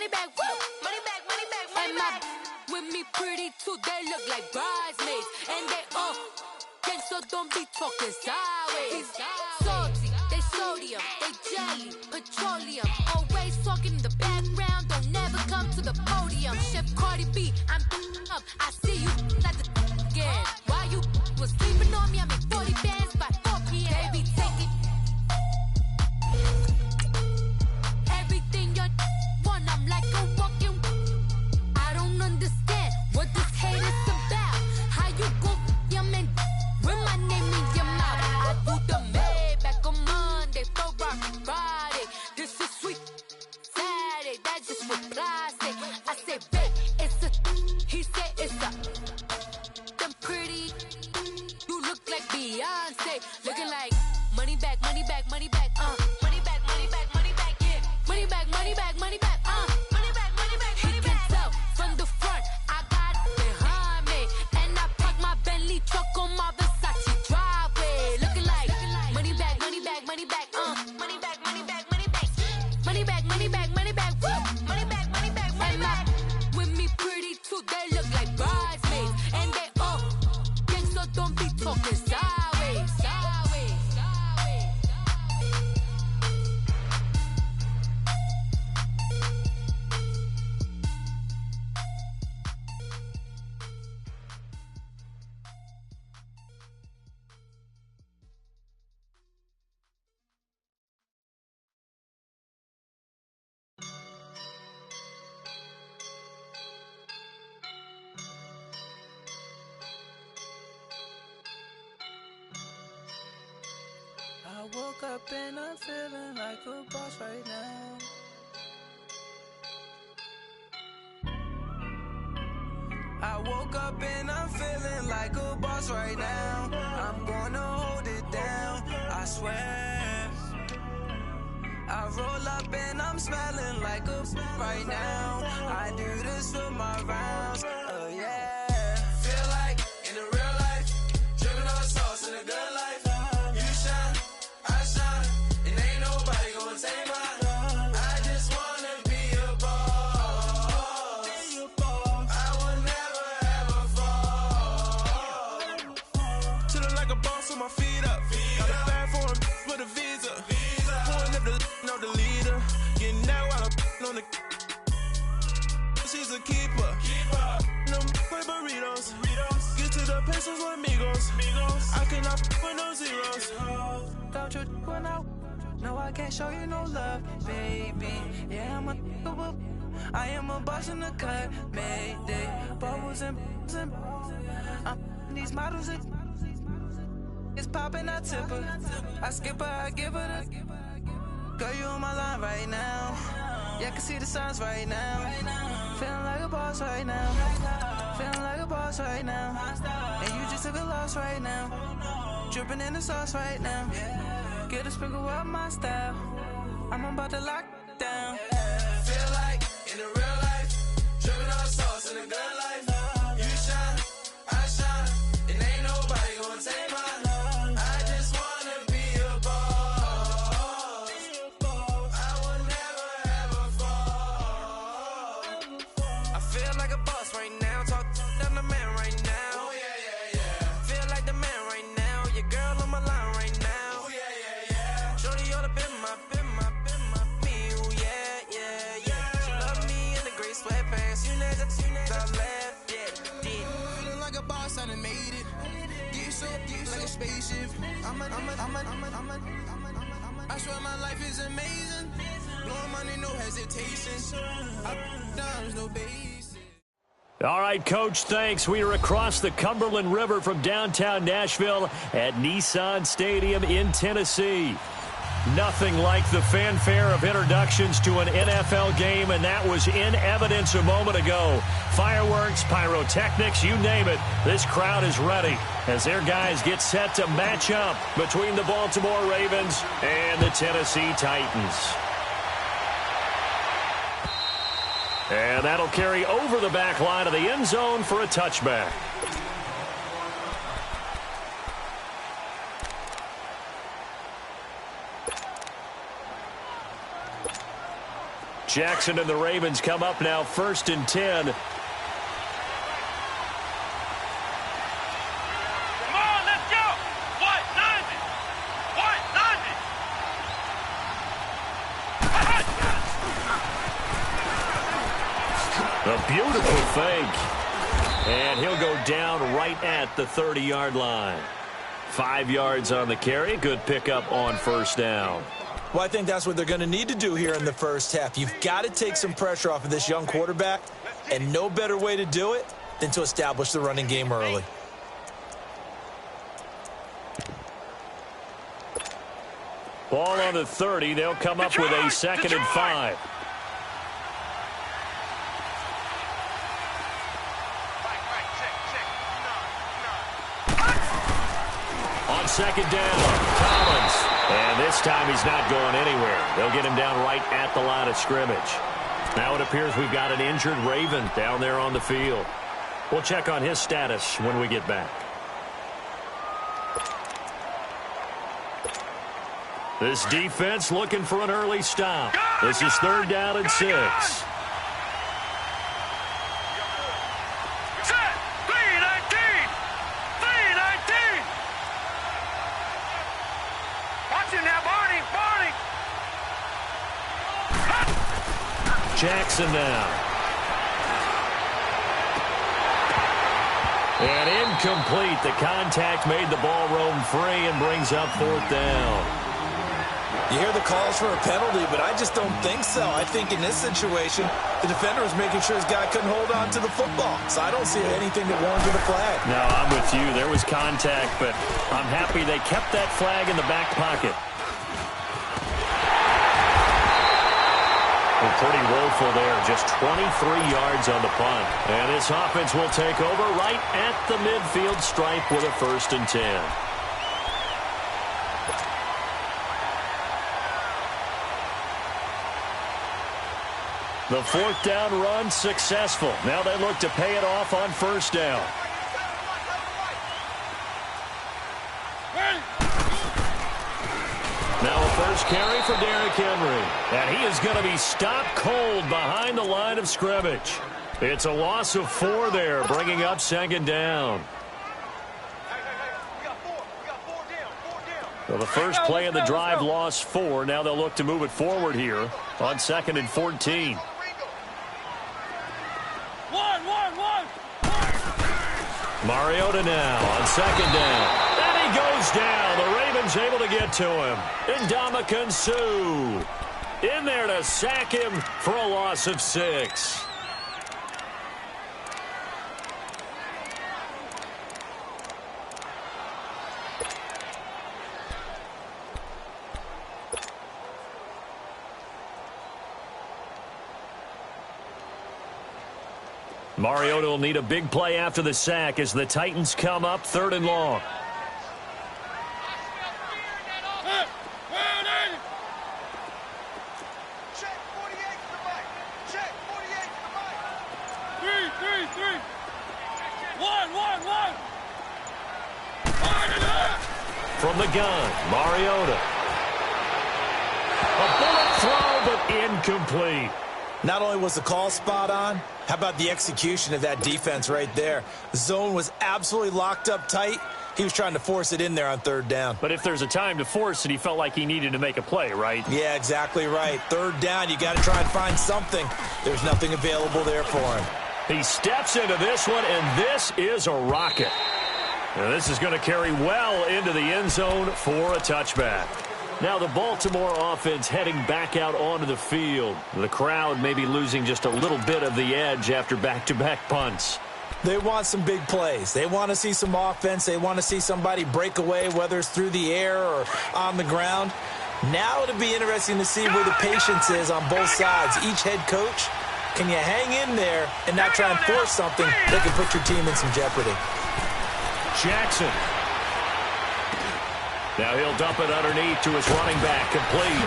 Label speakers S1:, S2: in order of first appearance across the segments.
S1: money back, woo. Money back, money back, money back. With me pretty too, they look like bridesmaids. And they all gang, so don't be talking sideways. Salty, they sodium, they jelly, petroleum. Always talking in the background, don't never come to the podium. Chef Cardi B, I'm up, I see you like the again. Why you was sleeping on me, I make 40 bands by 4 p.m. They be taking everything you want, I'm like a walking. I don't understand what this hate is about. How you go, your man, with my name in your mouth. I do the Maybach on Monday, for rock Friday. This is sweet Saturday, that's just what plastic. I say, babe, it's a, he said it's a. Them pretty, you look like Beyonce, looking like money back, money back, money back, money back, money back, money back, yeah. Money back, money back, money back, money back, money back, money back. He can tell from the front, I got it behind me, and I park my Bentley truck on my Versace driveway, looking like money back, money back, money back, money back, money back, money back, money back, money back, money back, woo. Money back, money back, money back. With me pretty too, they look like bridesmaids, and they all gang, so don't be talking sideways, sideways, sideways.
S2: I woke up and I'm feeling like a boss right now. I woke up and I'm feeling like a boss right now. I'm gonna hold it down, I swear. I roll up and I'm smelling like a right now. I do this for my rounds, oh yeah. Feel like in the real life, dripping on sauce in a good life. You shine, I shine, and ain't nobody gonna take mine. I just wanna be a boss. I will never ever fall. Chillin' like a boss with my feet up. Got a bag for him with a visa. Pulling up the know the leader. Getting that while I'm on the. She's a keeper. No play burritos. Get to the pesos with amigos. I cannot with no zeros. Don't you when I no, I can't show you no love, baby. Yeah, I am a boss in the cut, Mayday. Bubbles and these models are it's popping, I tip her. I skip her, I give her the. Girl, you on my line right now. Yeah, I can see the signs right now. Feeling like a boss right now. Feeling like a boss right now. And you just took a loss right now. Dripping in the sauce right now. Get a sprinkle up my style. I'm about to lock down. Feel like in the real life, dripping on sauce in a good life. You shine, I shine, and ain't nobody gonna take mine. I just wanna be a boss. I will never ever fall. I feel like a boss right now. Talk to the man right now. Oh yeah, yeah, yeah. Feel like the man right now. Your girl on my line right now. Oh yeah, yeah, yeah. Shorty oughta been my me. Oh yeah, yeah, yeah. She love me in the gray sweatpants. You know that I left, yeah. Feeling like a boss, I done made it. Get so like a spaceship. I swear my life is amazing. Blowing money, no hesitation. Up, downs, no base.
S3: All right, Coach, thanks. We are across the Cumberland River from downtown Nashville at Nissan Stadium in Tennessee. Nothing like the fanfare of introductions to an NFL game, and that was in evidence a moment ago. Fireworks, pyrotechnics, you name it. This crowd is ready as their guys get set to match up between the Baltimore Ravens and the Tennessee Titans. And that'll carry over the back line of the end zone for a touchback. Jackson and the Ravens come up now 1st and 10.
S4: Come on, let's go. What? 90. What? 90.
S3: A beautiful fake. And he'll go down right at the 30-yard line. 5 yards on the carry. Good pickup on 1st down.
S5: Well, I think that's what they're going to need to do here in the first half. You've got to take some pressure off of this young quarterback, and no better way to do it than to establish the running game early.
S3: Ball on the 30. They'll come up with a 2nd and 5. On 2nd down, Collins. And this time he's not going anywhere. They'll get him down right at the line of scrimmage. Now it appears we've got an injured Raven down there on the field. We'll check on his status when we get back. This defense looking for an early stop. This is 3rd down and 6. Jackson now. And incomplete. The contact made the ball roam free and brings up 4th down.
S5: You hear the calls for a penalty, but I just don't think so. I think in this situation, the defender was making sure his guy couldn't hold on to the football. So I don't see anything that warranted a flag.
S3: No, I'm with you. There was contact, but I'm happy they kept that flag in the back pocket. Pretty woeful there, just 23 yards on the punt. And this offense will take over right at the midfield stripe with a 1st and 10. The 4th down run successful. Now they look to pay it off on 1st down. Now a first carry for Derrick Henry. And he is going to be stopped cold behind the line of scrimmage. It's a loss of 4 there, bringing up 2nd down. Well, the first play of the drive lost 4. Now they'll look to move it forward here on 2nd and 14. Mariota now on 2nd down. And he goes down. The Ravens able to get to him. Ndamukong Suh in there to sack him for a loss of 6. Mariota will need a big play after the sack as the Titans come up 3rd and long. From the gun, Mariota. A bullet throw, but incomplete.
S5: Not only was the call spot on, how about the execution of that defense right there? The zone was absolutely locked up tight. He was trying to force it in there on 3rd down.
S3: But if there's a time to force it, he felt like he needed to make a play, right?
S5: Yeah, exactly right. 3rd down, you got to try and find something. There's nothing available there for him.
S3: He steps into this one, and this is a rocket. Now this is going to carry well into the end zone for a touchback. Now the Baltimore offense heading back out onto the field. The crowd may be losing just a little bit of the edge after back-to-back punts.
S5: They want some big plays. They want to see some offense. They want to see somebody break away, whether it's through the air or on the ground. Now it'll be interesting to see where the patience is on both sides. Each head coach, can you hang in there and not try and force something that can put your team in some jeopardy?
S3: Jackson. Now he'll dump it underneath to his running back, complete.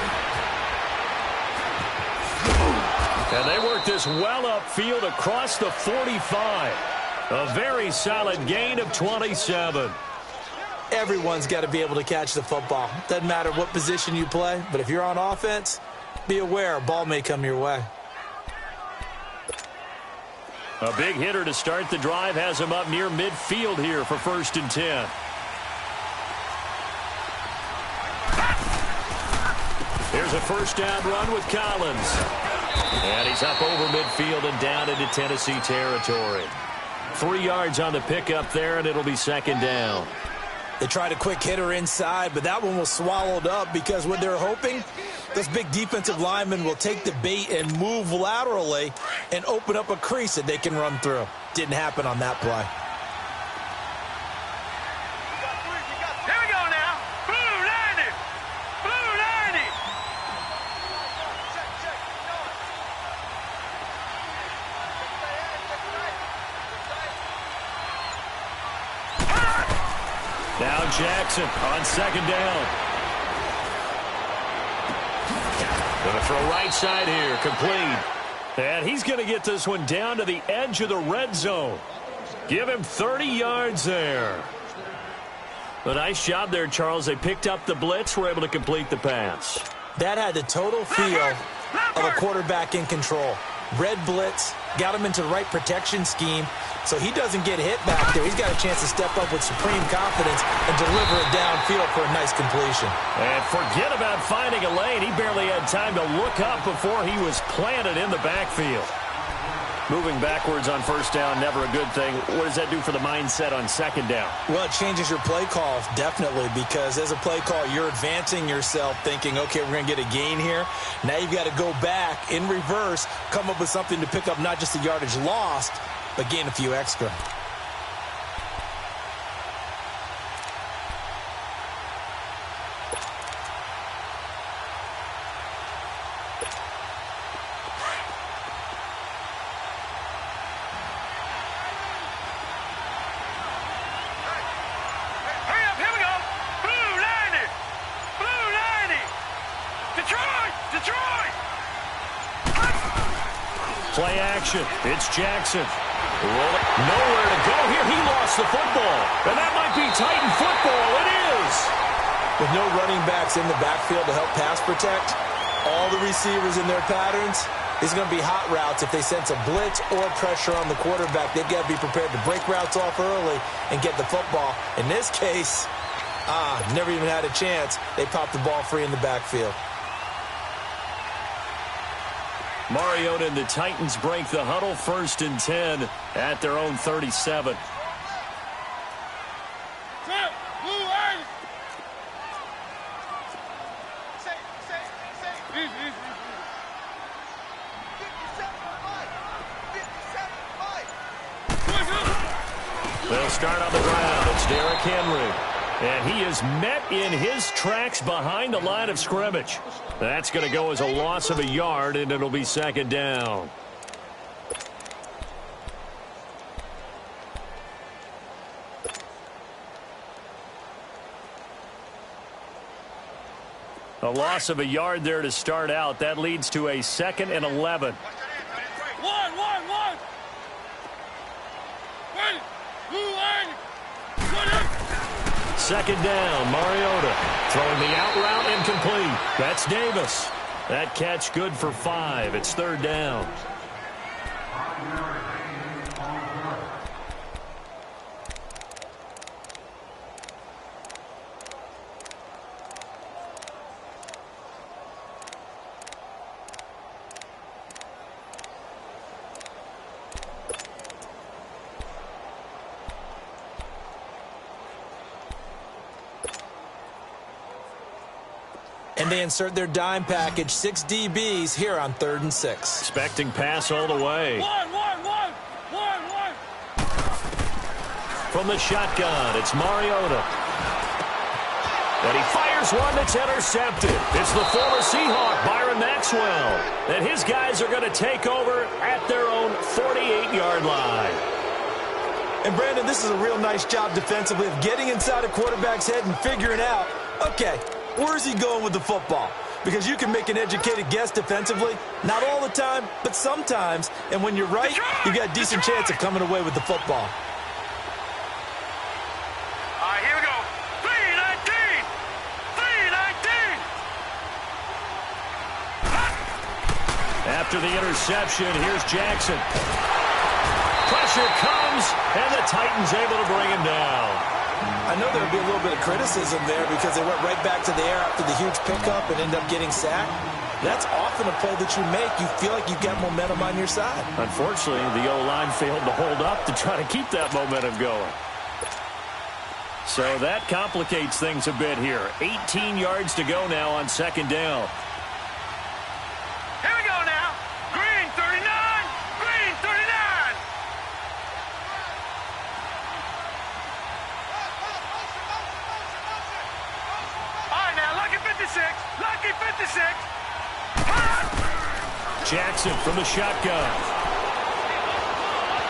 S3: And they work this well upfield across the 45. A very solid gain of 27.
S5: Everyone's got to be able to catch the football. Doesn't matter what position you play, but if you're on offense, be aware a ball may come your way.
S3: A big hitter to start the drive has him up near midfield here for 1st and 10. Here's a first down run with Collins. And he's up over midfield and down into Tennessee territory. 3 yards on the pickup there, and it'll be 2nd down.
S5: They tried a quick hitter inside, but that one was swallowed up because what they're hoping, those big defensive linemen will take the bait and move laterally and open up a crease that they can run through. Didn't happen on that play.
S4: Here we go now. Blue 90. Blue 90.
S3: Now Jackson on 2nd down. Going to throw right side here, complete. And he's going to get this one down to the edge of the red zone. Give him 30 yards there. A nice job there, Charles. They picked up the blitz, were able to complete the pass.
S5: That had the total feel of a quarterback in control. Red blitz, got him into the right protection scheme, so he doesn't get hit back there. He's got a chance to step up with supreme confidence and deliver it downfield for a nice completion.
S3: And forget about finding a lane. He barely had time to look up before he was planted in the backfield. Moving backwards on 1st down, never a good thing. What does that do for the mindset on 2nd down?
S5: Well, it changes your play call, definitely, because as a play call, you're advancing yourself thinking, okay, we're going to get a gain here. Now you've got to go back in reverse, come up with something to pick up not just the yardage lost, but gain a few extra.
S3: Play action. It's Jackson. Nowhere to go here. He lost the football. And that might be Titan football. It is.
S5: With no running backs in the backfield to help pass protect, all the receivers in their patterns, it's going to be hot routes. If they sense a blitz or pressure on the quarterback, they've got to be prepared to break routes off early and get the football. In this case, never even had a chance. They popped the ball free in the backfield.
S3: Mariota and the Titans break the huddle, 1st and 10 at their own 37. They'll start on the ground. It's Derrick Henry. And he is met in his tracks behind the line of scrimmage. That's going to go as a loss of a yard, and it'll be 2nd down. A loss of a yard there to start out. That leads to a 2nd and 11.
S4: One.
S3: 2nd down, Mariota throwing the out route incomplete. That's Davis. That catch good for 5. It's 3rd down.
S5: And they insert their dime package, 6 DBs here on 3rd and 6.
S3: Expecting pass all the way.
S4: One.
S3: From the shotgun, it's Mariota. And he fires one that's intercepted. It's the former Seahawk, Byron Maxwell. And his guys are going to take over at their own 48-yard line.
S5: And, Brandon, this is a real nice job defensively of getting inside a quarterback's head and figuring out, okay, where's he going with the football? Because you can make an educated guess defensively. Not all the time, but sometimes. And when you're right, you've got a decent chance of coming away with the football.
S4: All right, here we go. 319.
S3: After the interception, here's Jackson. Pressure comes, and the Titans able to bring him down.
S5: I know there would be a little bit of criticism there because they went right back to the air after the huge pickup and ended up getting sacked. That's often a play that you make. You feel like you've got momentum on your side.
S3: Unfortunately, the O-line failed to hold up to try to keep that momentum going. So that complicates things a bit here. 18 yards to go now on second down.
S4: Here we go now. Green 39. Green 39. All right, now, lucky 56. Lucky 56.
S3: Jackson from the shotgun.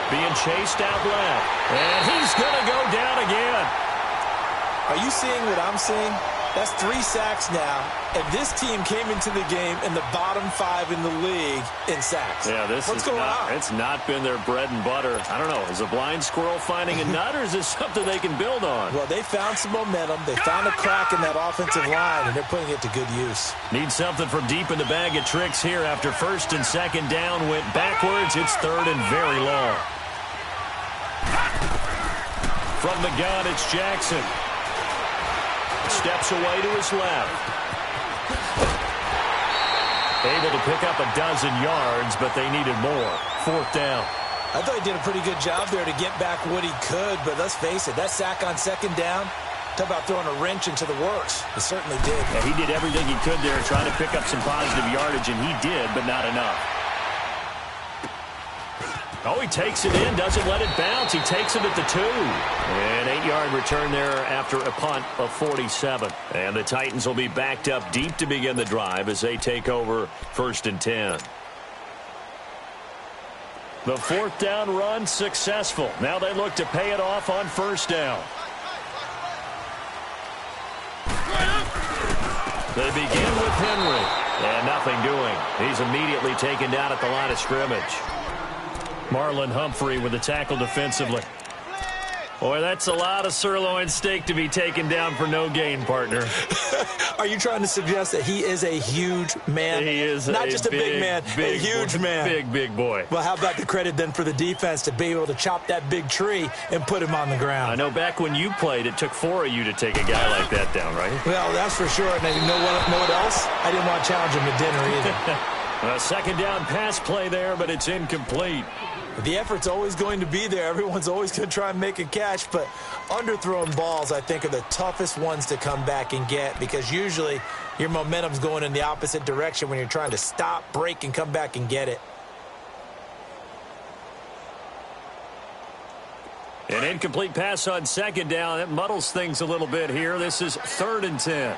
S3: Being chased out left. And he's going to go down again.
S5: Are you seeing what I'm seeing? That's 3 sacks now, and this team came into the game in the bottom 5 in the league in sacks.
S3: Yeah, what's going on? It's not been their bread and butter. I don't know. Is a blind squirrel finding a nut, or is this something they can build on?
S5: Well, they found some momentum. They found a crack in that offensive line, and they're putting it to good use.
S3: Need something from deep in the bag of tricks here after first and second down went backwards. It's third and very long. From the gun, it's Jackson. Steps away to his left. Able to pick up a dozen yards, but they needed more. Fourth down.
S5: I thought he did a pretty good job there to get back what he could, but let's face it, that sack on second down, talk about throwing a wrench into the works. It certainly did.
S3: Yeah, he did everything he could there trying to pick up some positive yardage, and he did, but not enough. Oh, he takes it in, doesn't let it bounce. He takes it at the 2. An 8-yard return there after a punt of 47. And the Titans will be backed up deep to begin the drive as they take over first and 10. The fourth down run successful. Now they look to pay it off on first down. They begin with Henry. And nothing doing. He's immediately taken down at the line of scrimmage. Marlon Humphrey with the tackle defensively. Boy, that's a lot of sirloin steak to be taken down for no gain, partner.
S5: Are you trying to suggest that he is a huge man?
S3: He is
S5: not just a big man, a huge man.
S3: Big boy.
S5: Well, how about the credit then for the defense to be able to chop that big tree and put him on the ground?
S3: I know back when you played, it took 4 of you to take a guy like that down, right?
S5: Well, that's for sure. And you know what else? I didn't want to challenge him at dinner either.
S3: A second down pass play there, but it's incomplete.
S5: The effort's always going to be there. Everyone's always going to try and make a catch, but underthrown balls, I think, are the toughest ones to come back and get because usually your momentum's going in the opposite direction when you're trying to stop, break, and come back and get it.
S3: An incomplete pass on second down. That muddles things a little bit here. This is third and 10.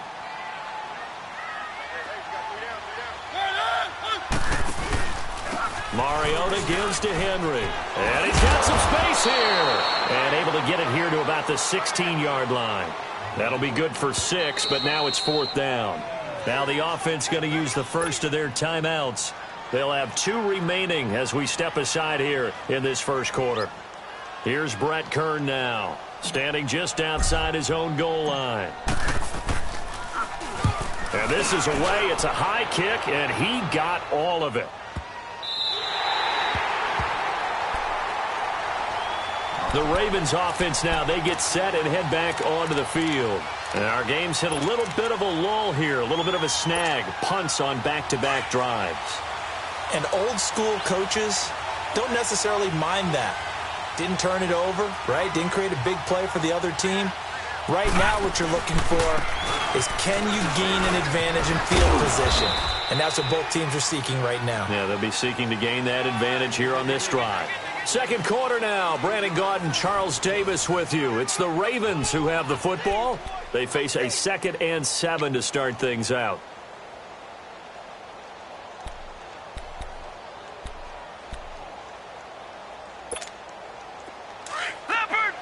S3: Mariota gives to Henry. And he's got some space here. And able to get it here to about the 16-yard line. That'll be good for 6, but now it's fourth down. Now the offense going to use the first of their timeouts. They'll have 2 remaining as we step aside here in this first quarter. Here's Brett Kern now, standing just outside his own goal line. And this is away. It's a high kick, and he got all of it. The Ravens offense now, they get set and head back onto the field. And our game's hit a little bit of a lull here, a little bit of a snag. Punts on back-to-back drives.
S5: And old school coaches don't necessarily mind that. Didn't turn it over, right? Didn't create a big play for the other team. Right now what you're looking for is can you gain an advantage in field position? And that's what both teams are seeking right now.
S3: Yeah, they'll be seeking to gain that advantage here on this drive. Second quarter now. Brandon Gaudin and Charles Davis with you. It's the Ravens who have the football. They face a 2nd and 7 to start things out.
S4: Leopard!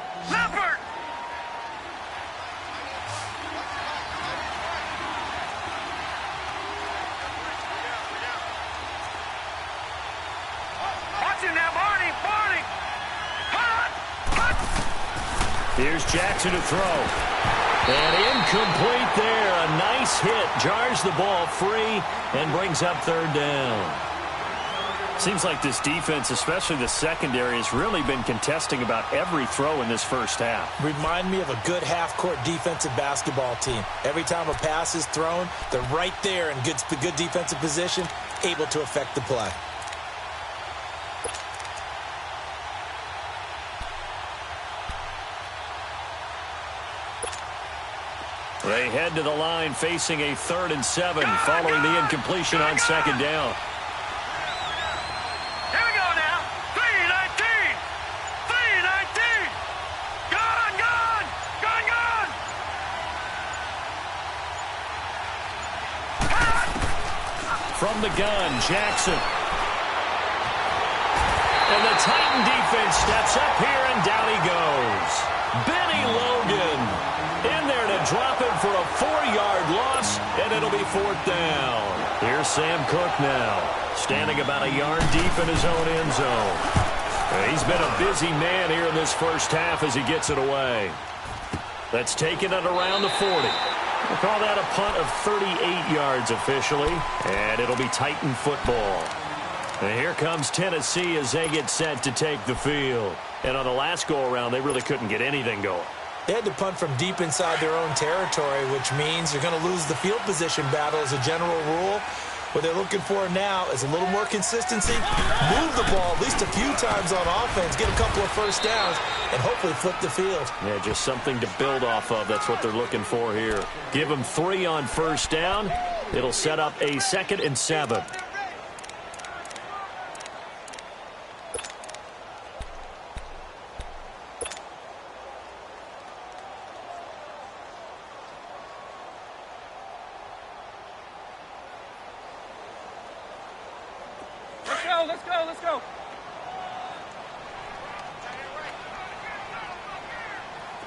S4: Watch him now, Barney!
S3: Here's Jackson to throw. And incomplete there. A nice hit. Jars the ball free and brings up third down. Seems like this defense, especially the secondary, has really been contesting about every throw in this first half.
S5: Remind me of a good half-court defensive basketball team. Every time a pass is thrown, they're right there in good defensive position, able to affect the play.
S3: They head to the line facing a 3rd and 7 following the incompletion on 2nd down.
S4: Here we go now. 3-19. 3-19. Gone.
S3: From the gun, Jackson. And the Titan defense steps up here, and down he goes. Benny Logan in there to drop it for a 4-yard loss, and it'll be 4th down. Here's Sam Cook now, standing about a yard deep in his own end zone. He's been a busy man here in this first half as he gets it away. That's taken it around the 40. We'll call that a punt of 38 yards officially, and it'll be Titan football. And here comes Tennessee as they get set to take the field. And on the last go-around, they really couldn't get anything going.
S5: They had to punt from deep inside their own territory, which means they're going to lose the field position battle as a general rule. What they're looking for now is a little more consistency, move the ball at least a few times on offense, get a couple of first downs, and hopefully flip the field.
S3: Yeah, just something to build off of. That's what they're looking for here. Give them 3 on first down. It'll set up a 2nd and 7.
S4: Let's go.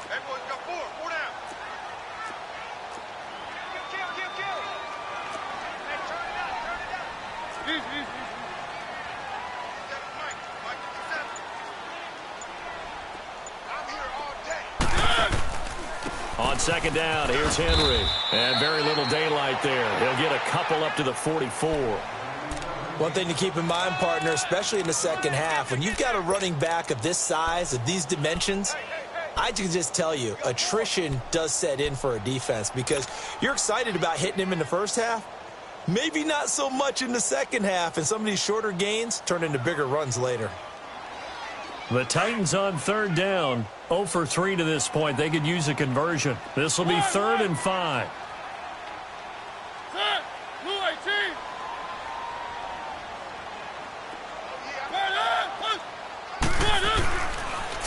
S4: Hey, boys, got 4 down. Kill. Hey, turn it down. Easy. Mike, I'm here all day.
S3: On 2nd down, here's Henry. And very little daylight there. He'll get a couple up to the 44.
S5: One thing to keep in mind, partner, especially in the second half, when you've got a running back of this size, of these dimensions, I can just tell you, attrition does set in for a defense because you're excited about hitting him in the first half. Maybe not so much in the second half, and some of these shorter gains turn into bigger runs later.
S3: The Titans on 3rd down, 0 for 3 to this point. They could use a conversion. This will be 3rd and 5.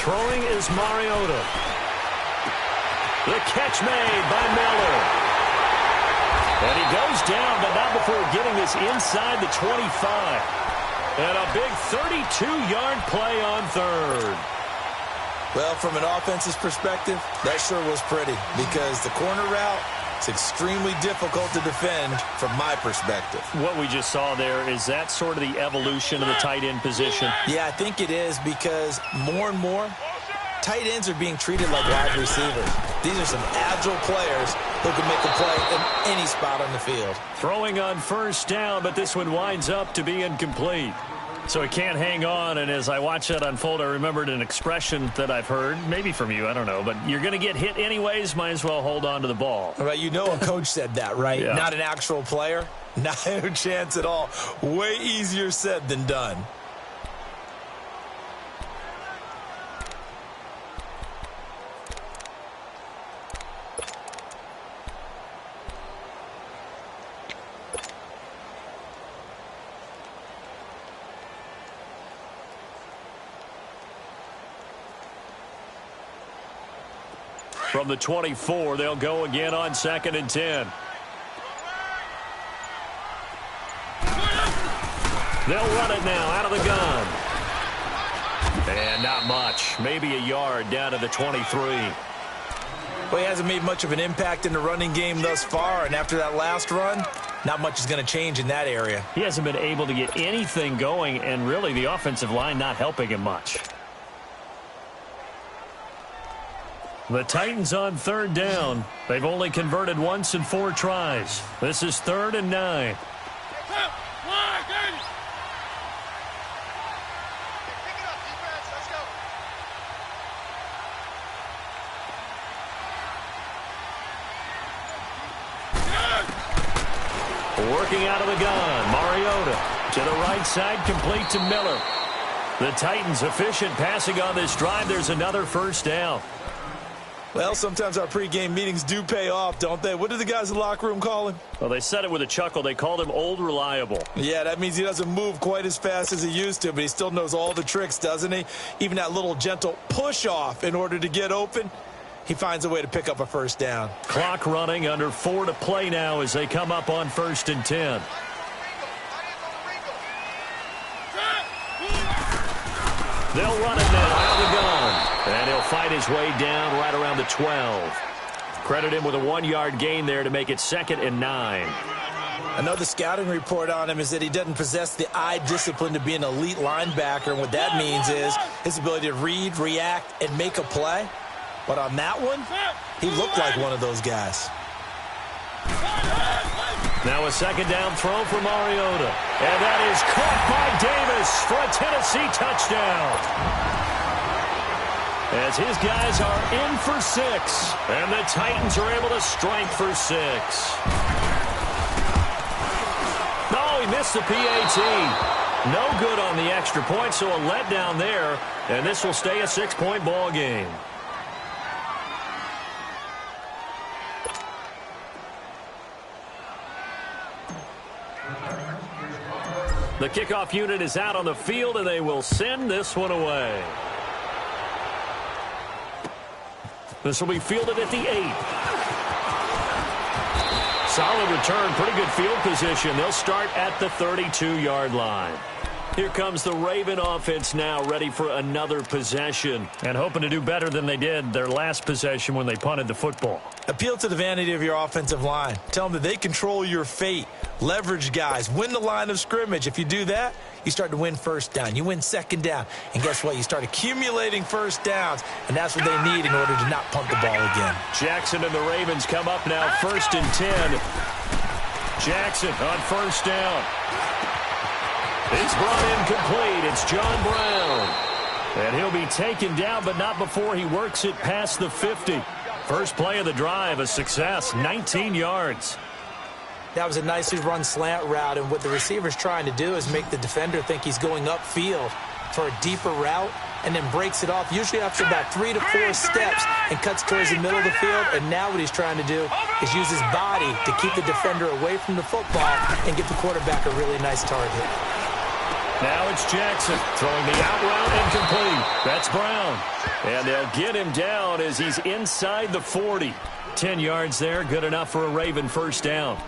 S3: Throwing is Mariota. The catch made by Miller. And he goes down, but not before getting this inside the 25. And a big 32-yard play on 3rd.
S5: Well, from an offense's perspective, that sure was pretty because the corner route is extremely difficult to defend from my perspective.
S3: What we just saw there, is that sort of the evolution of the tight end position?
S5: Yeah, I think it is because more and more, tight ends are being treated like wide receivers. These are some agile players who can make a play in any spot on the field.
S3: Throwing on first down, but this one winds up to be incomplete. So he can't hang on, and as I watch that unfold, I remembered an expression that I've heard, maybe from you, I don't know, but you're going to get hit anyways, might as well hold on to the ball.
S5: Right, you know a coach said that, right?
S3: Yeah.
S5: Not an actual player. Not a chance at all. Way easier said than done.
S3: From the 24, they'll go again on 2nd and 10. They'll run it now out of the gun. And not much. Maybe a yard down to the 23.
S5: Well, he hasn't made much of an impact in the running game thus far, and after that last run, not much is going to change in that area.
S3: He hasn't been able to get anything going, and really the offensive line not helping him much. The Titans on 3rd down. They've only converted once in 4 tries. This is 3rd and 9. Working out of the gun, Mariota to the right side, complete to Miller. The Titans efficient passing on this drive. There's another first down.
S5: Well, sometimes our pregame meetings do pay off, don't they? What do the guys in the locker room call him?
S3: Well, they said it with a chuckle. They called him Old Reliable.
S5: Yeah, that means he doesn't move quite as fast as he used to, but he still knows all the tricks, doesn't he? Even that little gentle push-off in order to get open, he finds a way to pick up a first down.
S3: Clock running, under 4 to play now as they come up on 1st and 10. They'll run it now out of the gun. And he'll fight his way down right around the 12. Credit him with a 1-yard gain there to make it 2nd and 9.
S5: Another scouting report on him is that he doesn't possess the eye discipline to be an elite linebacker. And what that means is his ability to read, react, and make a play. But on that one, he looked like one of those guys.
S3: Now a 2nd down throw for Mariota. And that is caught by Davis for a Tennessee touchdown. As his guys are in for 6. And the Titans are able to strike for 6. No, he missed the PAT. No good on the extra point, so a letdown there. And this will stay a 6-point ball game. The kickoff unit is out on the field, and they will send this one away. This will be fielded at the 8. Solid return, pretty good field position. They'll start at the 32-yard line. Here comes the Raven offense now, ready for another possession, and hoping to do better than they did their last possession when they punted the football.
S5: Appeal to the vanity of your offensive line. Tell them that they control your fate. Leverage guys. Win the line of scrimmage. If you do that, you start to win first down. You win 2nd down. And guess what? You start accumulating first downs, and that's what they need in order to not punt the ball again.
S3: Jackson and the Ravens come up now, 1st and 10. Jackson on 1st down. It's brought in complete. It's John Brown. And he'll be taken down, but not before he works it past the 50. First play of the drive, a success, 19 yards.
S5: That was a nicely run slant route, and what the receiver's trying to do is make the defender think he's going upfield for a deeper route and then breaks it off, usually after about 3 to 4 steps, and cuts towards the middle of the field. And now what he's trying to do is use his body to keep the defender away from the football and give the quarterback a really nice target.
S3: Now it's Jackson throwing the out route incomplete. That's Brown. And they'll get him down as he's inside the 40. 10 yards there, good enough for a Raven first down.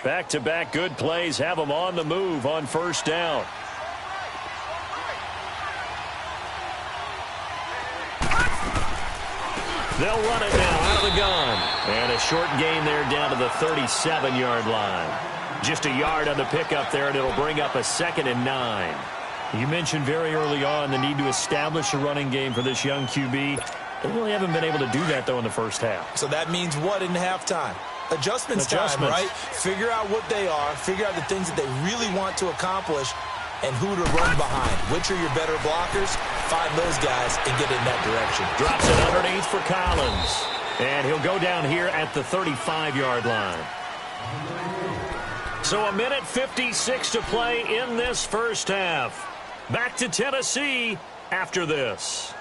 S3: Back-to-back good plays have them on the move on first down. They'll run it now out of the gun. And a short gain there down to the 37-yard line. Just a yard on the pickup there, and it'll bring up a 2nd and 9. You mentioned very early on the need to establish a running game for this young QB. They really haven't been able to do that, though, in the first half.
S5: So that means what in halftime? Adjustments time, right? Figure out what they are, figure out the things that they really want to accomplish, and who to run behind. Which are your better blockers? Find those guys and get in that direction.
S3: Drops it underneath for Collins. And he'll go down here at the 35-yard line. So a minute 56 to play in this first half. Back to Tennessee after this.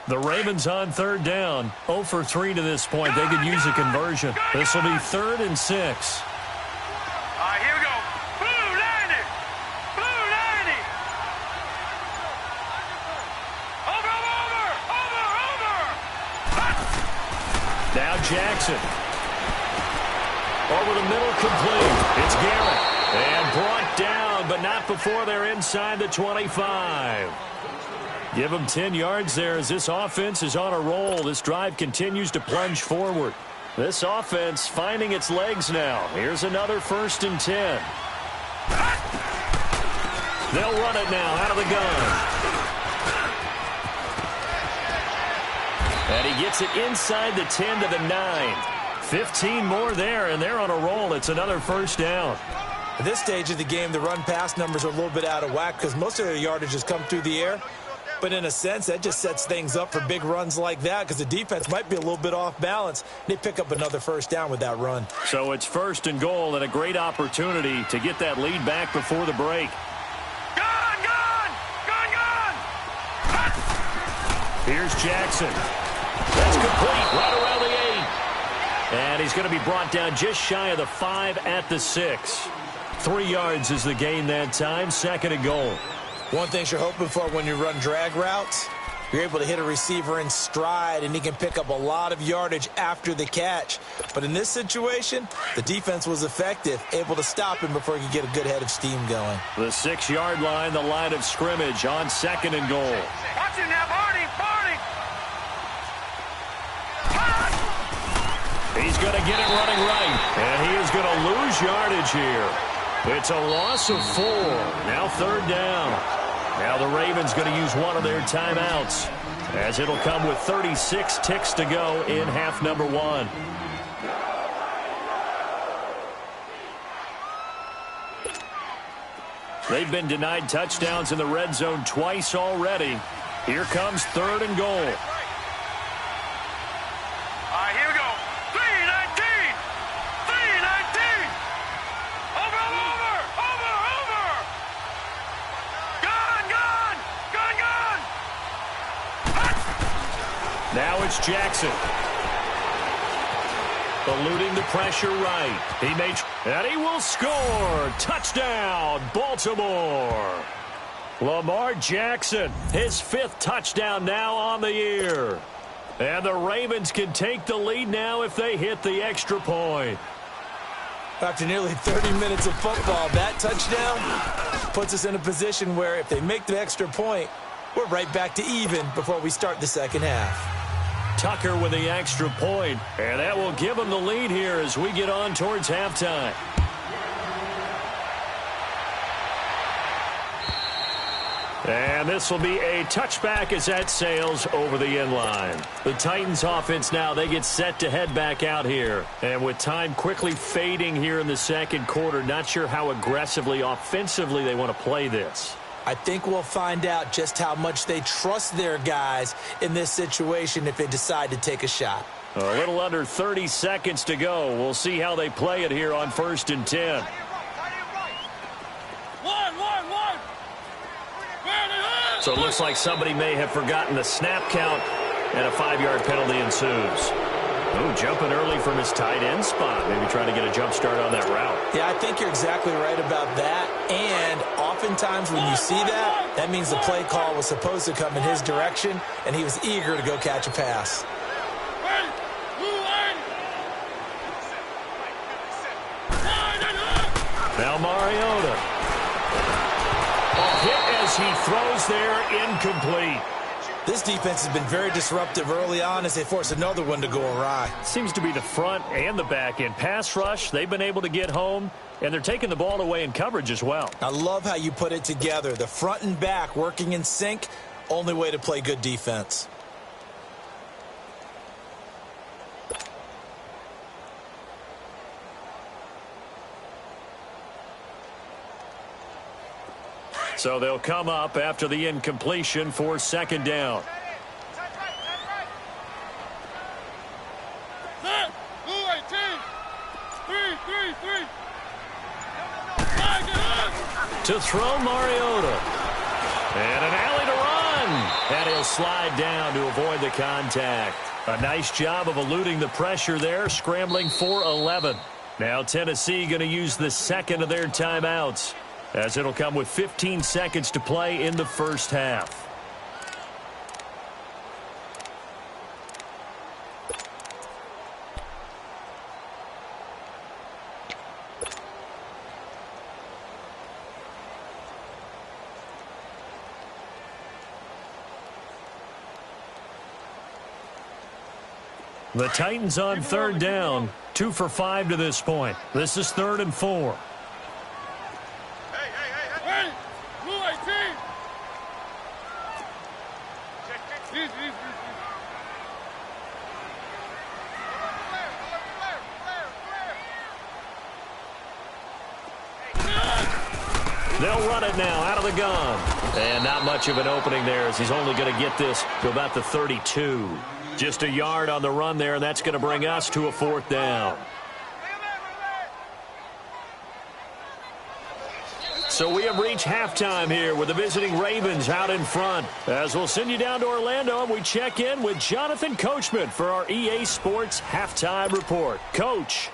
S3: The Ravens on third down. 0 for 3 to this point. They could use a conversion. This will be 3rd and 6.
S4: All right, here we go. Blue 90. Blue 90. Over.
S3: Now Jackson. Over the middle, complete. It's Garrett. And brought down, but not before they're inside the 25. Give them 10 yards there as this offense is on a roll. This drive continues to plunge forward. This offense finding its legs now. Here's another 1st and 10. They'll run it now out of the gun. And he gets it inside the 10 to the 9. 15 more there, and they're on a roll. It's another 1st down.
S5: At this stage of the game, the run-pass numbers are a little bit out of whack because most of their yardage has come through the air. But in a sense, that just sets things up for big runs like that because the defense might be a little bit off balance. They pick up another 1st down with that run.
S3: So it's 1st and goal and a great opportunity to get that lead back before the break.
S4: Gone, gone, gone, gone.
S3: Here's Jackson. That's complete right around the 8. And he's going to be brought down just shy of the 5 at the 6. 3 yards is the gain that time. 2nd and goal.
S5: One thing you're hoping for when you run drag routes, you're able to hit a receiver in stride, and he can pick up a lot of yardage after the catch. But in this situation, the defense was effective, able to stop him before he could get a good head of steam going.
S3: The 6-yard line, the line of scrimmage on 2nd and goal.
S4: Watch him now, Barney, Barney.
S3: He's going to get it running right, and he is going to lose yardage here. It's a loss of 4. Now 3rd down. Now the Ravens going to use one of their timeouts as it'll come with 36 ticks to go in half number 1. They've been denied touchdowns in the red zone twice already. Here comes 3rd and goal.
S4: All right, here we go. 3-19. 3-19. Over. Gone.
S3: Now it's Jackson. Eluding the pressure right. And he will score. Touchdown, Baltimore. Lamar Jackson, his 5th touchdown now on the year. And the Ravens can take the lead now if they hit the extra point.
S5: After nearly 30 minutes of football, that touchdown puts us in a position where if they make the extra point, we're right back to even before we start the 2nd half.
S3: Tucker with the extra point, and that will give them the lead here as we get on towards halftime. And this will be a touchback as that sails over the end line. The Titans offense now, they get set to head back out here. And with time quickly fading here in the 2nd quarter, not sure how aggressively, offensively they want to play this.
S5: I think we'll find out just how much they trust their guys in this situation if they decide to take a shot.
S3: A little under 30 seconds to go. We'll see how they play it here on 1st and 10. So it looks like somebody may have forgotten the snap count, and a 5-yard penalty ensues. Oh, jumping early from his tight end spot. Maybe trying to get a jump start on that route.
S5: Yeah, I think you're exactly right about that. And oftentimes when you see that, that means the play call was supposed to come in his direction, and he was eager to go catch a pass.
S3: Now Mariota. Hit as he throws there, incomplete.
S5: This defense has been very disruptive early on as they force another one to go awry.
S3: Seems to be the front and the back end. Pass rush, they've been able to get home, and they're taking the ball away in coverage as well.
S5: I love how you put it together. The front and back working in sync, only way to play good defense.
S3: So they'll come up after the incompletion for 2nd down. To throw Mariota. And an alley to run. And he'll slide down to avoid the contact. A nice job of eluding the pressure there, scrambling for 11. Now Tennessee going to use the 2nd of their timeouts, as it'll come with 15 seconds to play in the 1st half. The Titans on third down, 2 for 5 to this point. This is 3rd and 4.
S4: Hey! Blue 18! Easy.
S3: They'll run it now out of the gun. And not much of an opening there as he's only going to get this to about the 32. Just a yard on the run there, and that's going to bring us to a 4th down. So we have reached halftime here with the visiting Ravens out in front. As we'll send you down to Orlando, and we check in with Jonathan Coachman for our EA Sports Halftime Report. Coach.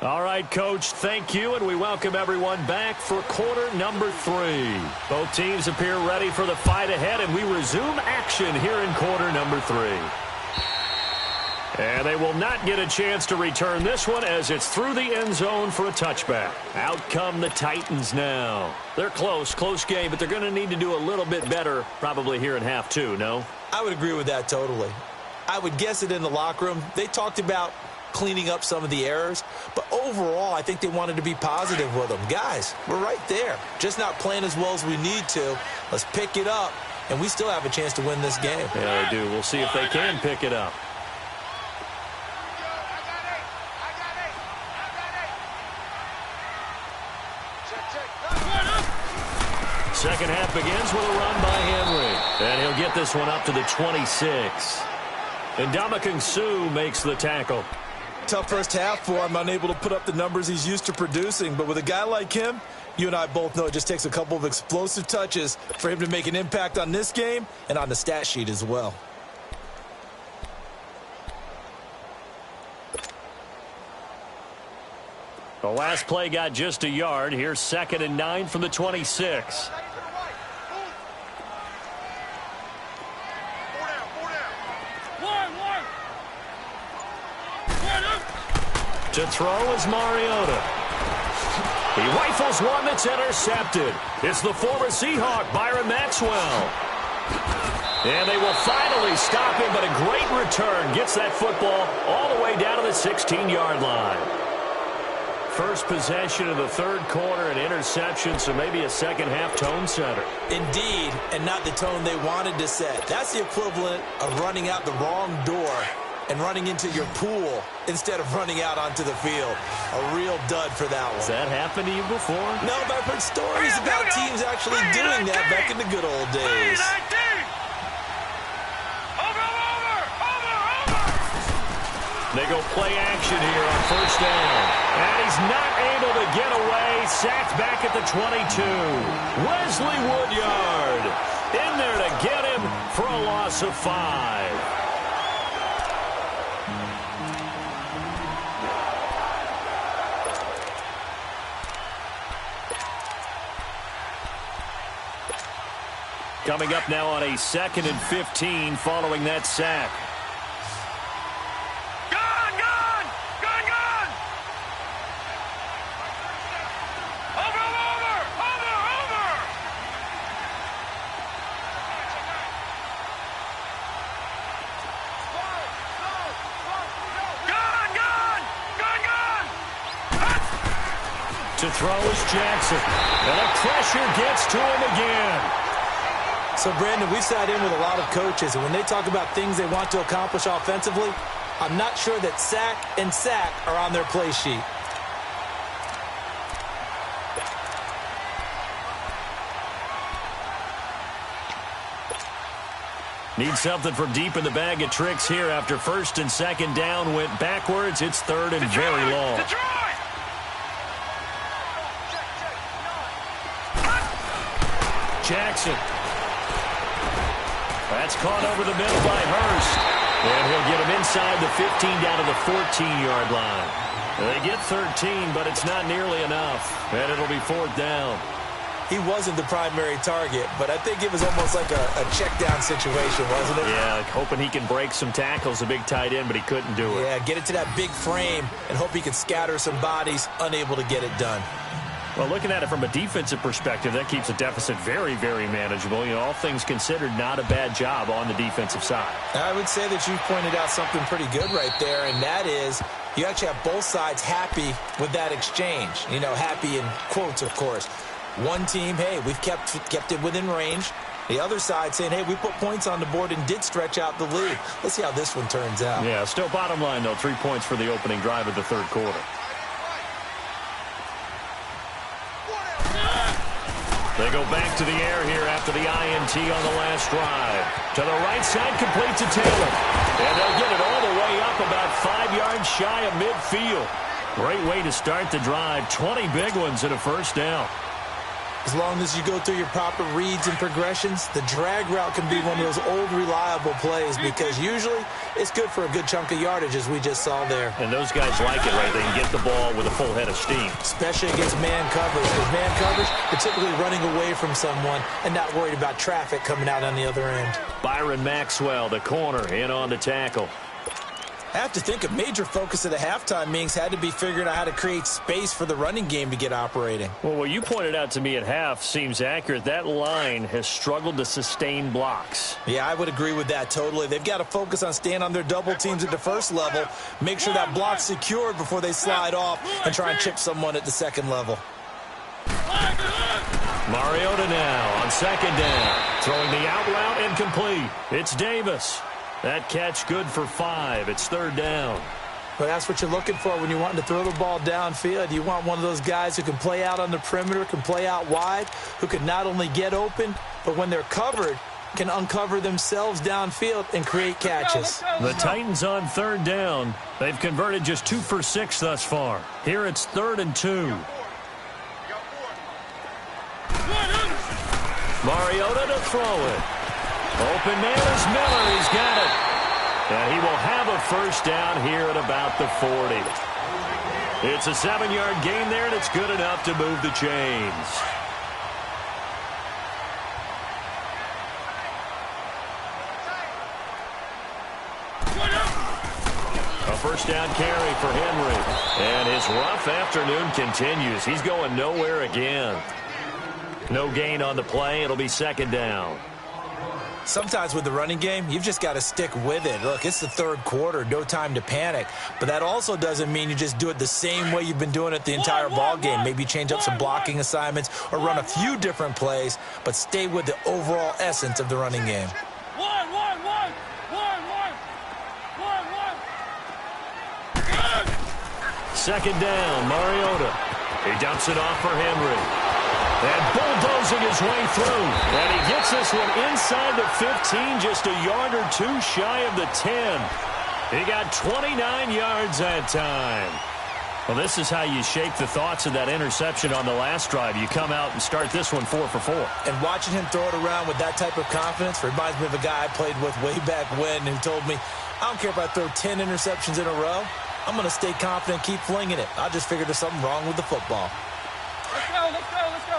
S3: All right, Coach, thank you, and we welcome everyone back for quarter number 3. Both teams appear ready for the fight ahead, and we resume action here in quarter number 3. And they will not get a chance to return this one as it's through the end zone for a touchback. Out come the Titans now. They're close game, but they're going to need to do a little bit better probably here in half 2, no?
S5: I would agree with that totally. I would guess it in the locker room. They talked about cleaning up some of the errors, but overall I think they wanted to be positive with them. Guys, we're right there, just not playing as well as we need to. Let's pick it up, and we still have a chance to win this game.
S3: Yeah, they do. We'll see if they can pick it up. Second half begins with a run by Henry, and he'll get this one up to the 26. And Ndamukong Suh makes the tackle.
S5: Tough first half for him, unable to put up the numbers he's used to producing. But with a guy like him, you and I both know it just takes a couple of explosive touches for him to make an impact on this game and on the stat sheet as well.
S3: The last play got just a yard. Here's 2nd and 9 from the 26. To throw is Mariota. He rifles one that's intercepted. It's the former Seahawk, Byron Maxwell. And they will finally stop him, but a great return gets that football all the way down to the 16-yard line. First possession of the 3rd quarter, an interception, so maybe a second-half tone setter.
S5: Indeed, and not the tone they wanted to set. That's the equivalent of running out the wrong door and running into your pool instead of running out onto the field. A real dud for that one.
S3: Has that happened to you before?
S5: No, but I've heard stories about teams actually doing that back in the good old days.
S3: They go play action here on 1st down. And he's not able to get away. Sacked back at the 22. Wesley Woodyard in there to get him for a loss of 5. Coming up now on a 2nd and 15 following that sack. To throw is Jackson. And the pressure gets to him again.
S5: So, Brandon, we've sat in with a lot of coaches, and when they talk about things they want to accomplish offensively, I'm not sure that sack and sack are on their play sheet.
S3: Need something from deep in the bag of tricks here after 1st and 2nd down went backwards. It's 3rd and very long. Jackson. That's caught over the middle by Hurst. And he'll get him inside the 15 down to the 14-yard line. They get 13, but it's not nearly enough. And it'll be 4th down.
S5: He wasn't the primary target, but I think it was almost like a check-down situation, wasn't it?
S3: Yeah, hoping he can break some tackles, a big tight end, but he couldn't do it.
S5: Yeah, get it to that big frame and hope he can scatter some bodies, unable to get it done.
S3: Well, looking at it from a defensive perspective, that keeps the deficit very, very manageable. You know, all things considered, not a bad job on the defensive side.
S5: I would say that you pointed out something pretty good right there, and that is you actually have both sides happy with that exchange. You know, happy in quotes, of course. One team, hey, we've kept it within range. The other side saying, hey, we put points on the board and did stretch out the lead. Let's see how this one turns out.
S3: Yeah, still bottom line, though, 3 points for the opening drive of the third quarter. They go back to the air here after the INT on the last drive. To the right side, complete to Taylor. And they'll get it all the way up about 5 yards shy of midfield. Great way to start the drive. 20 big ones and a first down.
S5: As long as you go through your proper reads and progressions, the drag route can be one of those old reliable plays because usually it's good for a good chunk of yardage as we just saw there.
S3: And those guys like it, right? They can get the ball with a full head of steam.
S5: Especially against man coverage. Because man coverage, they're typically running away from someone and not worried about traffic coming out on the other end.
S3: Byron Maxwell, the corner, in on the tackle.
S5: I have to think a major focus of the halftime meetings had to be figuring out how to create space for the running game to get operating.
S3: Well, what you pointed out to me at half seems accurate. That line has struggled to sustain blocks.
S5: Yeah, I would agree with that totally. They've got to focus on staying on their double teams at the first level, make sure that block's secured before they slide off and try and chip someone at the second level.
S3: Mariota now on second down. Throwing the out route incomplete. It's Davis. That catch good for 5. It's third down.
S5: But that's what you're looking for when you're wanting to throw the ball downfield. You want one of those guys who can play out on the perimeter, can play out wide, who can not only get open, but when they're covered, can uncover themselves downfield and create catches.
S3: The Titans on third down. They've converted just 2 for 6 thus far. Here it's 3rd and 2. Mariota to throw it. Open man is Miller. He's got it. And he will have a first down here at about the 40. It's a 7-yard gain there, and it's good enough to move the chains. A first down carry for Henry. And his rough afternoon continues. He's going nowhere again. No gain on the play. It'll be second down.
S5: Sometimes with the running game, you've just got to stick with it. Look, it's the third quarter, no time to panic. But that also doesn't mean you just do it the same way you've been doing it the entire ball game. Maybe change up some blocking assignments or run a few different plays, but stay with the overall essence of the running game.
S3: Second down, Mariota. He dumps it off for Henry. And bulldozing his way through. And he gets this one inside the 15, just a yard or 2 shy of the 10. He got 29 yards that time. Well, this is how you shape the thoughts of that interception on the last drive. You come out and start this one 4 for 4.
S5: And watching him throw it around with that type of confidence reminds me of a guy I played with way back when who told me, I don't care if I throw 10 interceptions in a row. I'm going to stay confident and keep flinging it. I just figured there's something wrong with the football.
S4: Let's go, let's go, let's go.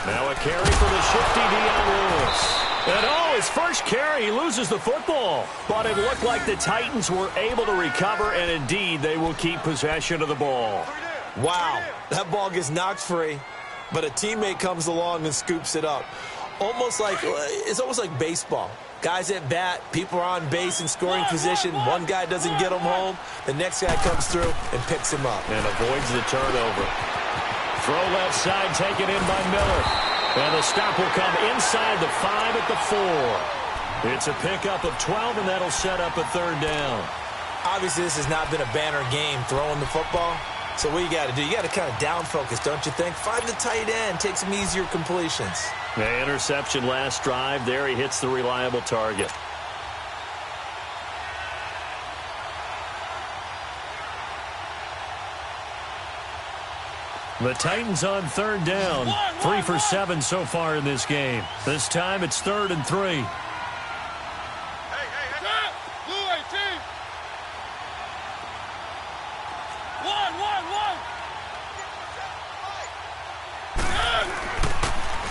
S3: Now a carry for the shifty Dion Lewis. And his first carry, he loses the football. But it looked like the Titans were able to recover, and indeed they will keep possession of the ball.
S5: Wow, that ball gets knocked free, but a teammate comes along and scoops it up. It's almost like baseball. Guys at bat, people are on base in scoring position. One guy doesn't get him home. The next guy comes through and picks him up.
S3: And avoids the turnover. Throw left side, taken in by Miller. And the stop will come inside the 5 at the 4. It's a pickup of 12, and that'll set up a third down.
S5: Obviously, this has not been a banner game throwing the football. So what you got to do, you got to kind of down focus, don't you think? Find the tight end, take some easier completions.
S3: The interception last drive. There he hits the reliable target. The Titans on third down. 3 for 7 so far in this game. This time it's 3rd and 3.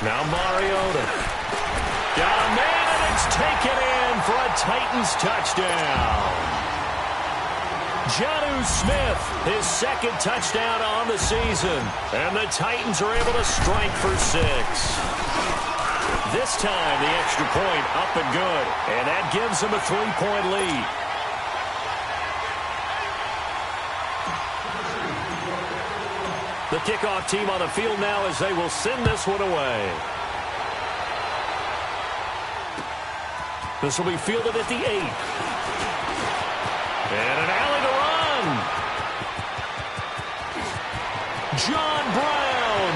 S3: Now Mariota. Got a man, and it's taken in for a Titans touchdown. Jonnu Smith, his second touchdown on the season. And the Titans are able to strike for 6. This time, the extra point up and good. And that gives them a 3-point lead. The kickoff team on the field now as they will send this one away. This will be fielded at the 8. And an alley to run. John Brown.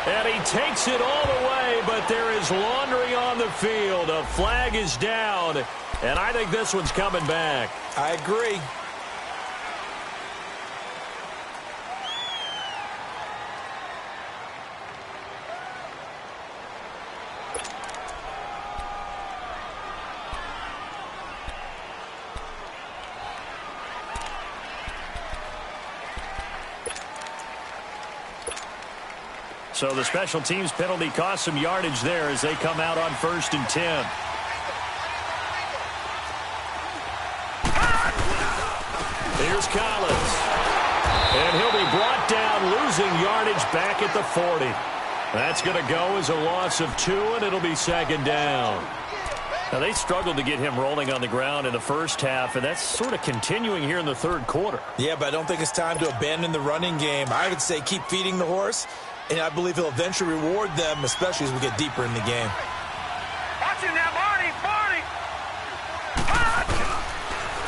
S3: And he takes it all the way, but there is laundry on the field. A flag is down, and I think this one's coming back.
S5: I agree.
S3: So the special teams penalty cost some yardage there as they come out on 1st and 10. Here's Collins. And he'll be brought down, losing yardage back at the 40. That's going to go as a loss of 2, and it'll be 2nd down. Now, they struggled to get him rolling on the ground in the first half, and that's sort of continuing here in the 3rd quarter.
S5: Yeah, but I don't think it's time to abandon the running game. I would say keep feeding the horse. And I believe he'll eventually reward them, especially as we get deeper in the game.
S4: Watch him now, Barney! Barney!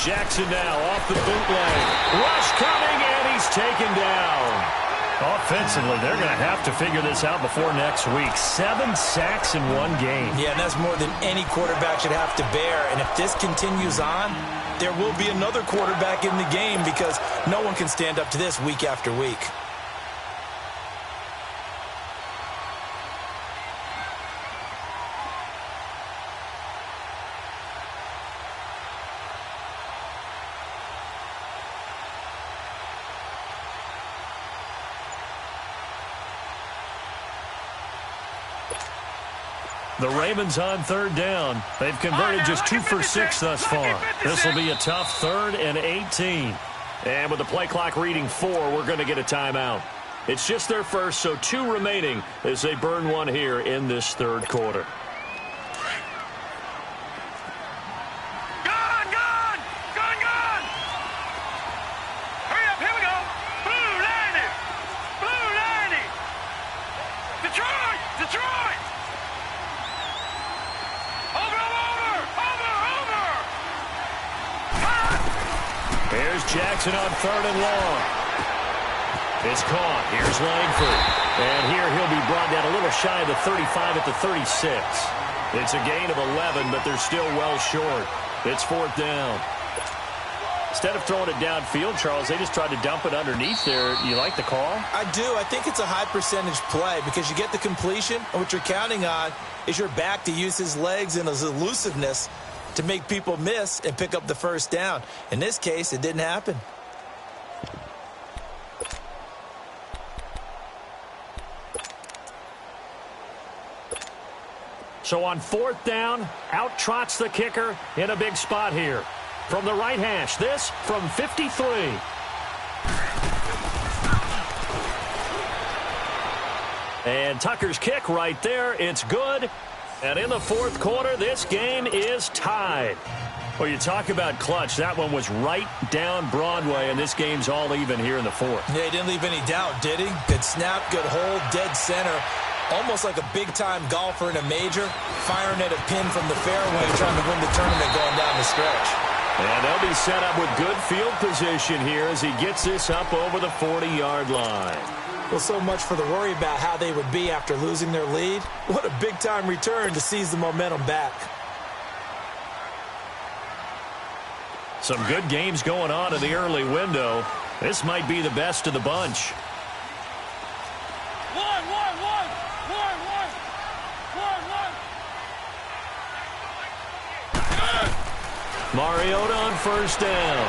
S3: Jackson now off the bootleg. Rush coming, and he's taken down. Offensively, they're going to have to figure this out before next week. 7 sacks in one game.
S5: Yeah, and that's more than any quarterback should have to bear. And if this continues on, there will be another quarterback in the game because no one can stand up to this week after week.
S3: The Ravens on 3rd down. They've converted just 2 for 6 thus far. This will be a tough 3rd and 18. And with the play clock reading 4, we're going to get a timeout. It's just their first, so 2 remaining as they burn one here in this 3rd quarter. Jackson on 3rd and long. It's caught. Here's Langford. And here he'll be brought down a little shy of the 35 at the 36. It's a gain of 11, but they're still well short. It's 4th down. Instead of throwing it downfield, Charles, they just tried to dump it underneath there. You like the call?
S5: I do. I think it's a high percentage play because you get the completion, and what you're counting on is your back to use his legs and his elusiveness to make people miss and pick up the 1st down. In this case, it didn't happen.
S3: So on 4th down, out trots the kicker in a big spot here. From the right hash, this from 53. And Tucker's kick right there. It's good. And in the 4th quarter, this game is tied. Well, you talk about clutch. That one was right down Broadway, and this game's all even here in the 4th.
S5: Yeah, he didn't leave any doubt, did he? Good snap, good hold, dead center. Almost like a big-time golfer in a major, firing at a pin from the fairway, trying to win the tournament going down the stretch.
S3: And they'll be set up with good field position here as he gets this up over the 40-yard line.
S5: Well, so much for the worry about how they would be after losing their lead. What a big-time return to seize the momentum back.
S3: Some good games going on in the early window. This might be the best of the bunch. Mariota on 1st down.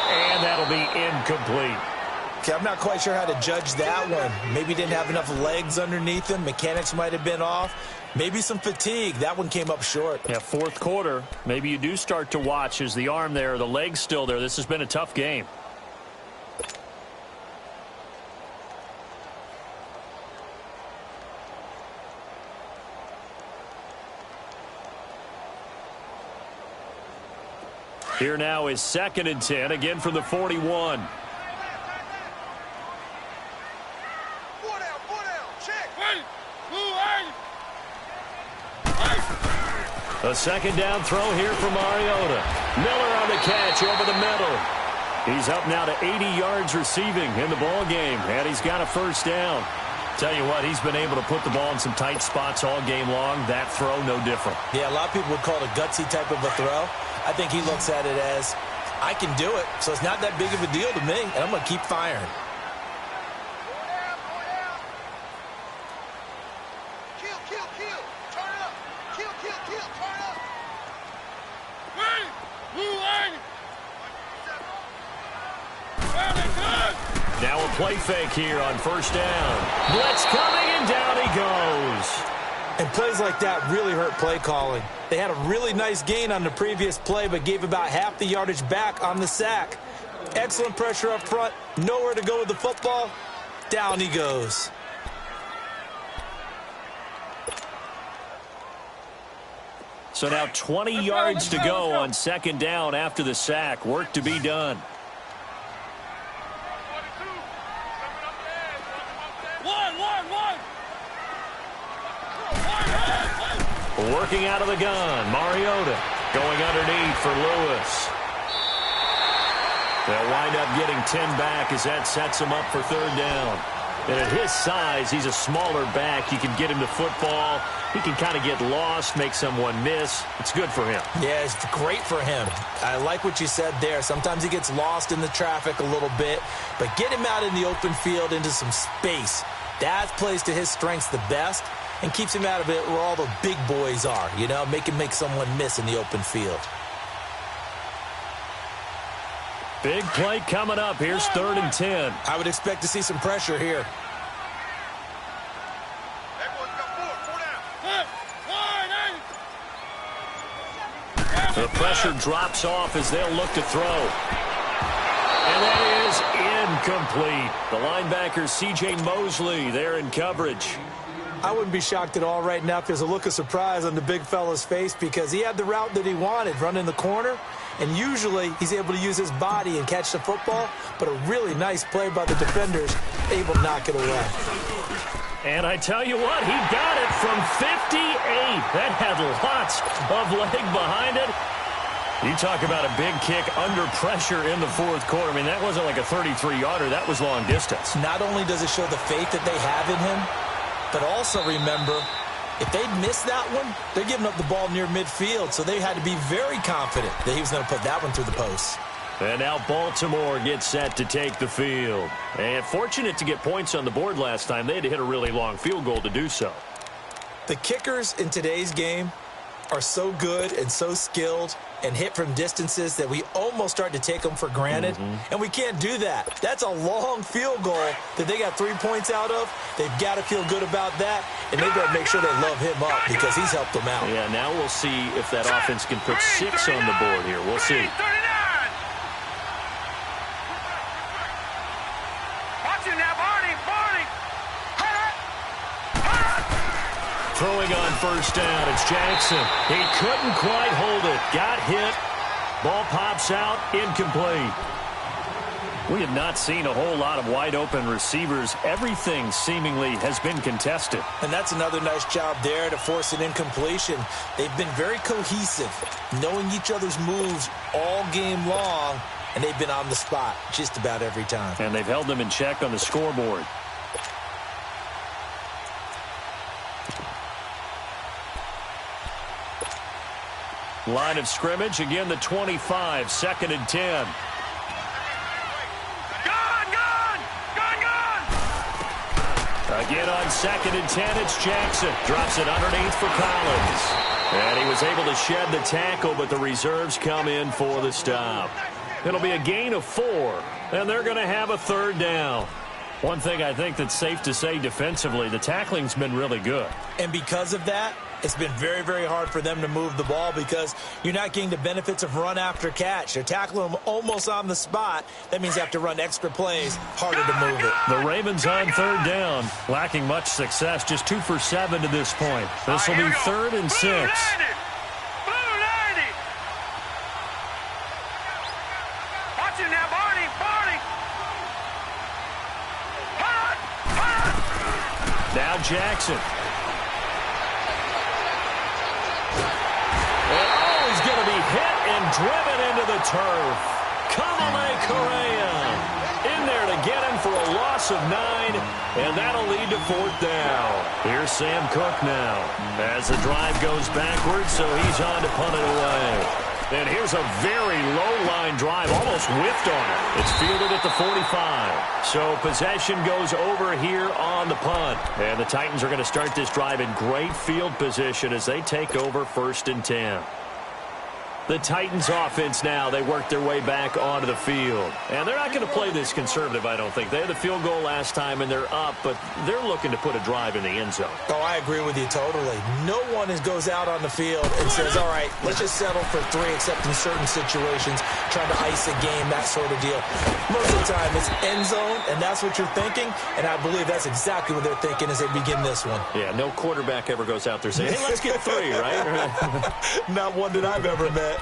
S3: And that'll be incomplete.
S5: Okay, I'm not quite sure how to judge that one. Maybe didn't have enough legs underneath him. Mechanics might have been off. Maybe some fatigue. That one came up short.
S3: Yeah, fourth quarter. Maybe you do start to watch as the arm there, the leg's still there. This has been a tough game. Here now is 2nd and 10, again from the 41. A second down throw here for Mariota. Miller on the catch over the middle. He's up now to 80 yards receiving in the ball game, and he's got a first down. Tell you what, he's been able to put the ball in some tight spots all game long. That throw, no different.
S5: Yeah, a lot of people would call it a gutsy type of a throw. I think he looks at it as, I can do it, so it's not that big of a deal to me, and I'm going to keep firing.
S3: Now a play fake here on first down. Blitz coming, and down he goes.
S5: And plays like that really hurt play calling. They had a really nice gain on the previous play, but gave about half the yardage back on the sack. Excellent pressure up front. Nowhere to go with the football. Down he goes.
S3: So now 20 yards to go on second down after the sack. Work to be done. Working out of the gun, Mariota going underneath for Lewis. They'll wind up getting 10 back as that sets him up for third down. And at his size, he's a smaller back. You can get him the football. He can kind of get lost, make someone miss. It's good for him.
S5: Yeah, it's great for him. I like what you said there. Sometimes he gets lost in the traffic a little bit, but get him out in the open field into some space. That plays to his strengths the best and keeps him out of it where all the big boys are, you know, make someone miss in the open field.
S3: Big play coming up. Here's 3rd and 10.
S5: I would expect to see some pressure here.
S3: The pressure drops off as they'll look to throw. And that is incomplete. The linebacker, C.J. Mosley, there in coverage.
S5: I wouldn't be shocked at all right now if there's a look of surprise on the big fella's face because he had the route that he wanted, running the corner, and usually he's able to use his body and catch the football, but a really nice play by the defenders, able to knock it away.
S3: And I tell you what, he got it from 58. That had lots of leg behind it. You talk about a big kick under pressure in the fourth quarter. I mean, that wasn't like a 33-yarder. That was long distance.
S5: Not only does it show the faith that they have in him, but also remember, if they'd missed that one, they're giving up the ball near midfield, so they had to be very confident that he was going to put that one through the post.
S3: And now Baltimore gets set to take the field. And fortunate to get points on the board last time. They had to hit a really long field goal to do so.
S5: The kickers in today's game are so good and so skilled and hit from distances that we almost start to take them for granted. And we can't do that. That's a long field goal that they got 3 points out of. They've got to feel good about that, and they've got to make sure they love him up because he's helped them out.
S3: Yeah, now we'll see if that offense can put 6 on the board here. We'll see. Throwing on first down, it's Jackson. He couldn't quite hold it. Got hit. Ball pops out, incomplete. We have not seen a whole lot of wide-open receivers. Everything seemingly has been contested.
S5: And that's another nice job there to force an incompletion. They've been very cohesive, knowing each other's moves all game long, and they've been on the spot just about every time.
S3: And they've held them in check on the scoreboard. Line of scrimmage, again the 25, 2nd and 10. Again on 2nd and 10, it's Jackson. Drops it underneath for Collins. And he was able to shed the tackle, but the reserves come in for the stop. It'll be a gain of 4, and they're going to have a third down. One thing I think that's safe to say defensively, the tackling's been really good.
S5: And because of that, it's been very, very hard for them to move the ball because you're not getting the benefits of run after catch. They're tackling them almost on the spot. That means they have to run extra plays, harder to move it.
S3: The Ravens on third down, lacking much success, just 2 for 7 to this point. This will be 3rd and 6.
S4: Watch it now, Barney.
S3: Now Jackson. He's going to be hit and driven into the turf. Kamale Correa in there to get him for a loss of 9, and that'll lead to 4th down. Here's Sam Cook now as the drive goes backwards, so he's on to punt it away. And here's a very low-line drive, almost whiffed on it. It's fielded at the 45. So possession goes over here on the punt. And the Titans are going to start this drive in great field position as they take over 1st and 10. The Titans offense now, they work their way back onto the field. And they're not going to play this conservative, I don't think. They had the field goal last time, and they're up, but they're looking to put a drive in the end zone.
S5: Oh, I agree with you totally. No one goes out on the field and says, all right, let's just settle for 3, except in certain situations, trying to ice a game, that sort of deal. Most of the time, it's end zone, and that's what you're thinking, and I believe that's exactly what they're thinking as they begin this one.
S3: Yeah, no quarterback ever goes out there saying, hey, let's get 3, right?
S5: Not one that I've ever met.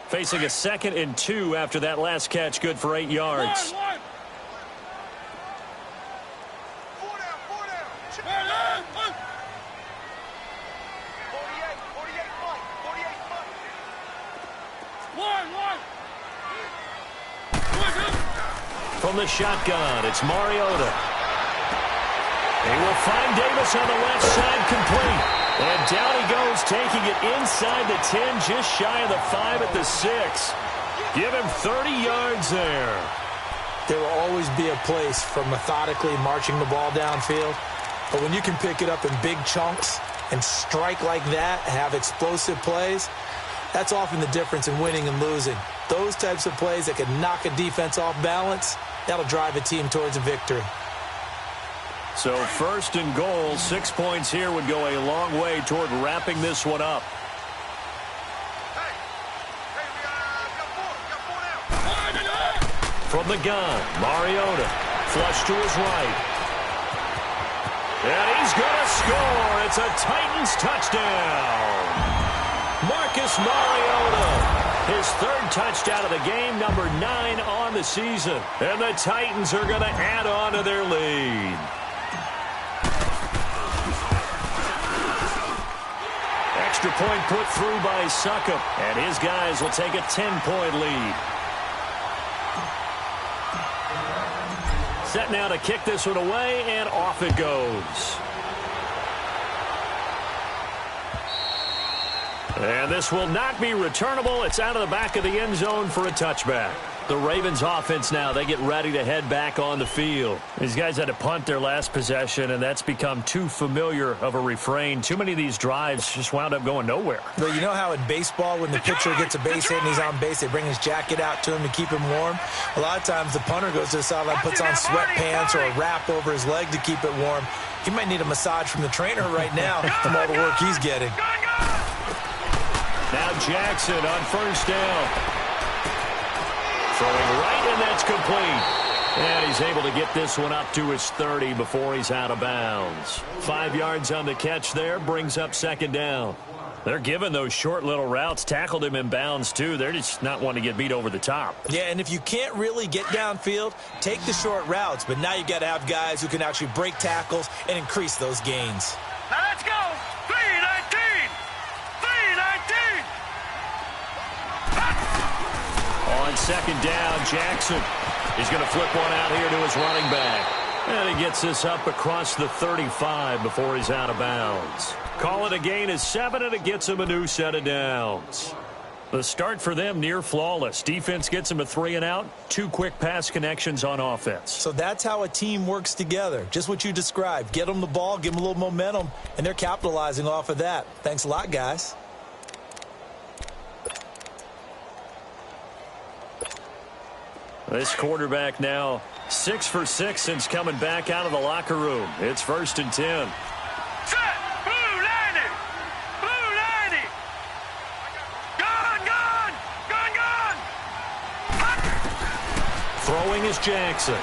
S3: Facing a 2nd and 2 after that last catch, good for 8 yards.
S4: Four down. 48.
S3: From the shotgun, it's Mariota. He will find Davis on the left side, complete. And down he goes, taking it inside the 10, just shy of the 5 at the 6. Give him 30 yards there.
S5: There will always be a place for methodically marching the ball downfield. But when you can pick it up in big chunks and strike like that, have explosive plays, that's often the difference in winning and losing. Those types of plays that can knock a defense off balance, that'll drive a team towards a victory.
S3: So 1st and goal, 6 points here would go a long way toward wrapping this one up. From the gun, Mariota, flush to his right. And he's going to score. It's a Titans touchdown. Marcus Mariota, his 3rd touchdown of the game, number 9 on the season. And the Titans are going to add on to their lead. Extra point put through by Succop, and his guys will take a 10-point lead. Set now to kick this one away, and off it goes. And this will not be returnable. It's out of the back of the end zone for a touchback. The Ravens offense now, they get ready to head back on the field. These guys had to punt their last possession, and that's become too familiar of a refrain. Too many of these drives just wound up going nowhere.
S5: But you know how in baseball, when the pitcher gets a base hit and he's on base, they bring his jacket out to him to keep him warm? A lot of times the punter goes to the sideline, puts on sweatpants or a wrap over his leg to keep it warm. He might need a massage from the trainer right now from all the work he's getting.
S3: Now Jackson on 1st down. Throwing right, and that's complete. And he's able to get this one up to his 30 before he's out of bounds. 5 yards on the catch there, brings up 2nd down. They're giving those short little routes, tackled him in bounds too. They're just not wanting to get beat over the top.
S5: Yeah, and if you can't really get downfield, take the short routes. But now you've got to have guys who can actually break tackles and increase those gains.
S4: Now let's go. 3-19. 3-19.
S3: On 2nd down, Jackson is going to flip one out here to his running back. And he gets this up across the 35 before he's out of bounds. Call it a gain of 7, and it gets him a new set of downs. The start for them near flawless. Defense gets them a 3 and out. 2 quick pass connections on offense.
S5: So that's how a team works together. Just what you described. Get them the ball, give them a little momentum, and they're capitalizing off of that. Thanks a lot, guys.
S3: This quarterback now 6 for 6 since coming back out of the locker room. It's 1st and 10.
S4: Set! Blue 90! Blue 90! Gone! Gone! Gone! Gone!
S3: Throwing is Jackson.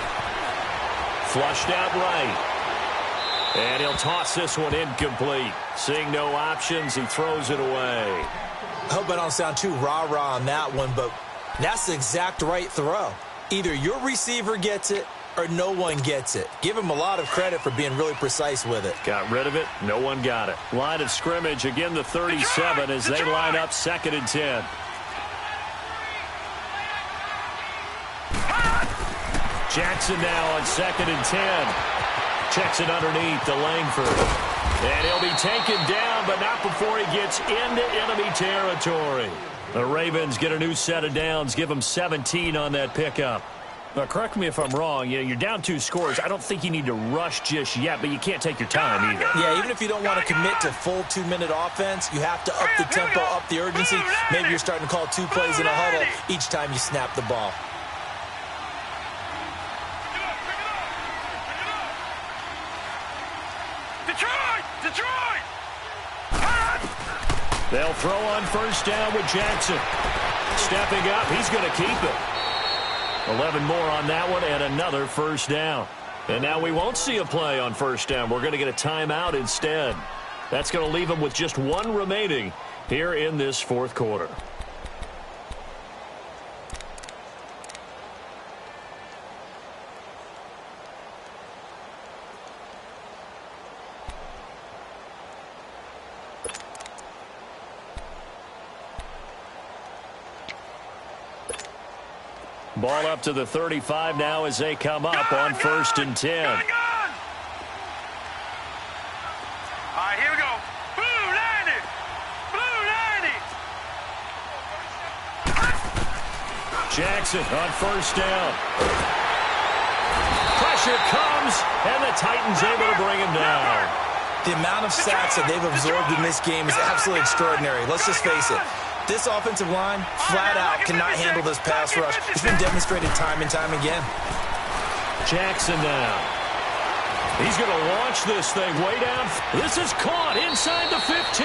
S3: Flushed out right. And he'll toss this one incomplete. Seeing no options, he throws it away.
S5: I hope I don't sound too rah-rah on that one, but that's the exact right throw. Either your receiver gets it or no one gets it. Give him a lot of credit for being really precise with it.
S3: Got rid of it. No one got it. Line of scrimmage, again the 37 as they line up 2nd and 10. Jackson now on 2nd and 10. Checks it underneath to Langford. And he'll be taken down, but not before he gets into enemy territory. The Ravens get a new set of downs, give them 17 on that pickup. Now, correct me if I'm wrong. You're down 2 scores. I don't think you need to rush just yet, but you can't take your time either.
S5: Yeah, even if you don't want to commit to full 2-minute offense, you have to up the tempo, up the urgency. Maybe you're starting to call 2 plays in a huddle each time you snap the ball.
S4: Detroit! Detroit!
S3: They'll throw on 1st down with Jackson. Stepping up, he's going to keep it. 11 more on that one and another 1st down. And now we won't see a play on 1st down. We're going to get a timeout instead. That's going to leave them with just 1 remaining here in this 4th quarter. Ball up to the 35 now as they come up on 1st and 10.
S4: All right, here we go. Blue 90! Blue 90!
S3: Jackson on 1st down. Pressure comes, and the Titans able to bring him down.
S5: The amount of sacks that they've absorbed in this game is absolutely extraordinary. Let's just face it. This offensive line, flat out, cannot handle this pass rush. It's been demonstrated time and time again.
S3: Jackson now. He's going to launch this thing way down. This is caught inside the 15.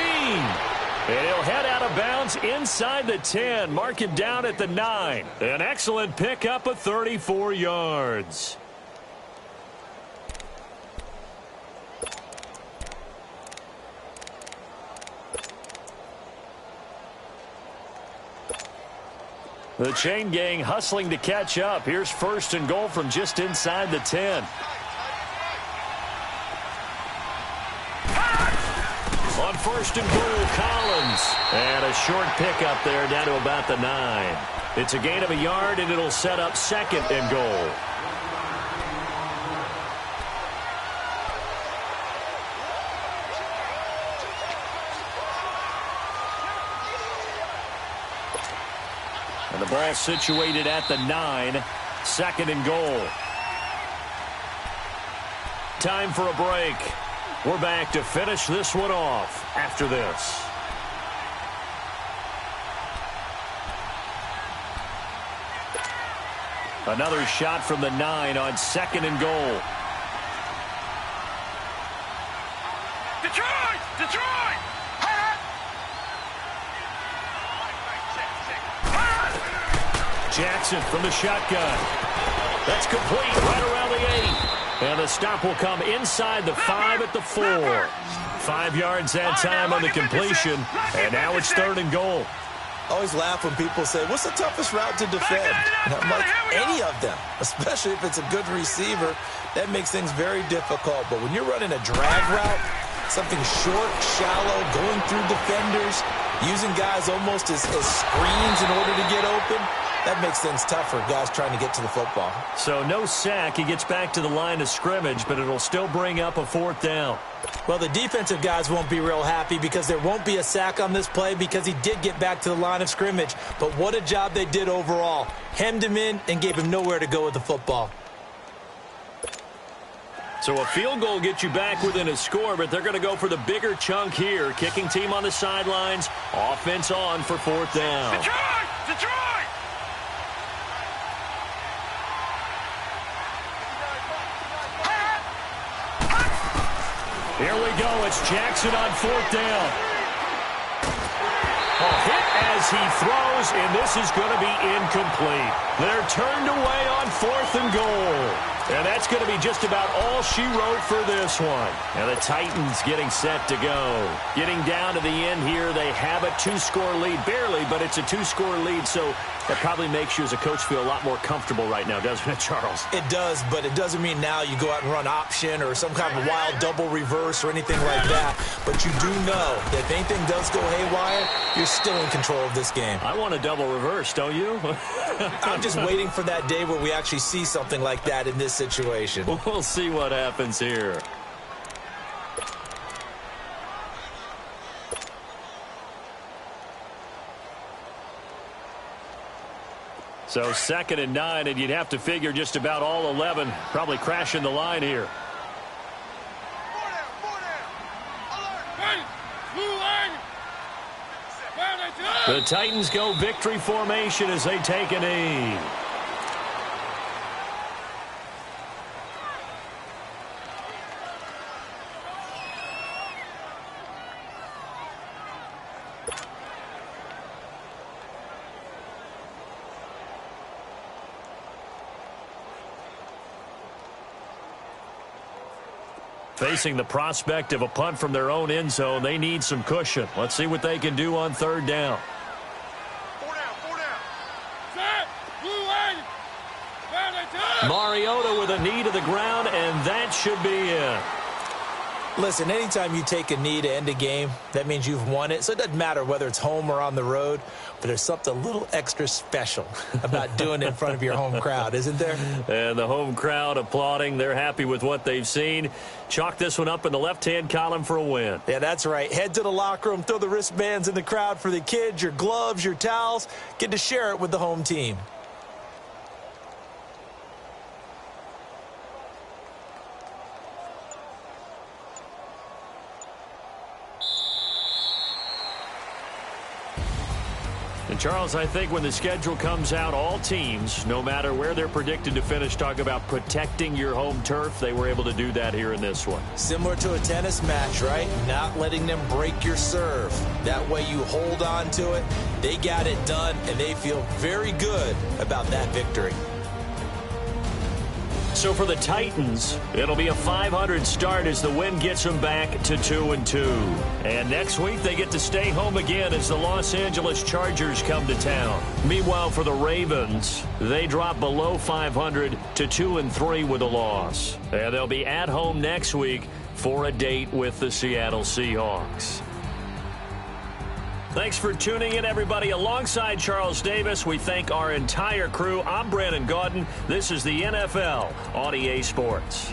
S3: And he'll head out of bounds inside the 10. Mark him down at the 9. An excellent pickup of 34 yards. The chain gang hustling to catch up. Here's 1st and goal from just inside the 10. On 1st and goal, Collins. And a short pickup there down to about the 9. It's a gain of a yard, and it'll set up 2nd and goal. And the ball situated at the 9. 2nd and goal. Time for a break. We're back to finish this one off after this. Another shot from the 9 on 2nd and goal.
S4: Detroit! Detroit!
S3: Jackson from the shotgun. That's complete right around the 8. And the stop will come inside the 5 at the 4. 5 yards that time on the completion. And now it's 3rd and goal.
S5: I always laugh when people say, what's the toughest route to defend? And I'm like, any of them, especially if it's a good receiver. That makes things very difficult. But when you're running a drag route, something short, shallow, going through defenders, using guys almost as screens in order to get open, That makes things tough for guys trying to get to the football.
S3: So no sack. He gets back to the line of scrimmage, but it'll still bring up a 4th down.
S5: Well, the defensive guys won't be real happy because there won't be a sack on this play because he did get back to the line of scrimmage. But what a job they did overall. Hemmed him in and gave him nowhere to go with the football.
S3: So a field goal gets you back within a score, but they're going to go for the bigger chunk here. Kicking team on the sidelines. Offense on for 4th down.
S4: Detroit! Detroit!
S3: Here we go. It's Jackson on 4th down. A hit as he throws, and this is going to be incomplete. They're turned away on 4th and goal. And that's going to be just about all she wrote for this one. And the Titans getting set to go. Getting down to the end here, they have a 2-score lead. Barely, but it's a 2-score lead, so that probably makes you as a coach feel a lot more comfortable right now, doesn't it, Charles?
S5: It does, but it doesn't mean now you go out and run option or some kind of wild double reverse or anything like that. But you do know that if anything does go haywire, you're still in control of this game.
S3: I want a double reverse, don't you?
S5: I'm just waiting for that day where we actually see something like that in this situation.
S3: We'll see what happens here. So 2nd and 9, and you'd have to figure just about all 11 probably crashing the line here. The Titans go victory formation as they take a knee. Facing the prospect of a punt from their own end zone, they need some cushion. Let's see what they can do on 3rd down.
S4: 4 down, 4 down. Set, blue line.
S3: Mariota with a knee to the ground, and that should be it.
S5: Listen, anytime you take a knee to end a game, that means you've won it. So it doesn't matter whether it's home or on the road, but there's something a little extra special about doing it in front of your home crowd, isn't there?
S3: And the home crowd applauding. They're happy with what they've seen. Chalk this one up in the left-hand column for a win.
S5: Yeah, that's right. Head to the locker room, throw the wristbands in the crowd for the kids, your gloves, your towels. Get to share it with the home team.
S3: And Charles, I think when the schedule comes out, all teams, no matter where they're predicted to finish, talk about protecting your home turf. They were able to do that here in this one.
S5: Similar to a tennis match, right? Not letting them break your serve. That way you hold on to it. They got it done, and they feel very good about that victory.
S3: So for the Titans, it'll be a 500 start as the win gets them back to 2-2. And next week, they get to stay home again as the Los Angeles Chargers come to town. Meanwhile, for the Ravens, they drop below 500 to 2-3 with a loss. And they'll be at home next week for a date with the Seattle Seahawks. Thanks for tuning in, everybody. Alongside Charles Davis, we thank our entire crew. I'm Brandon Gaudin. This is the NFL on EA Sports.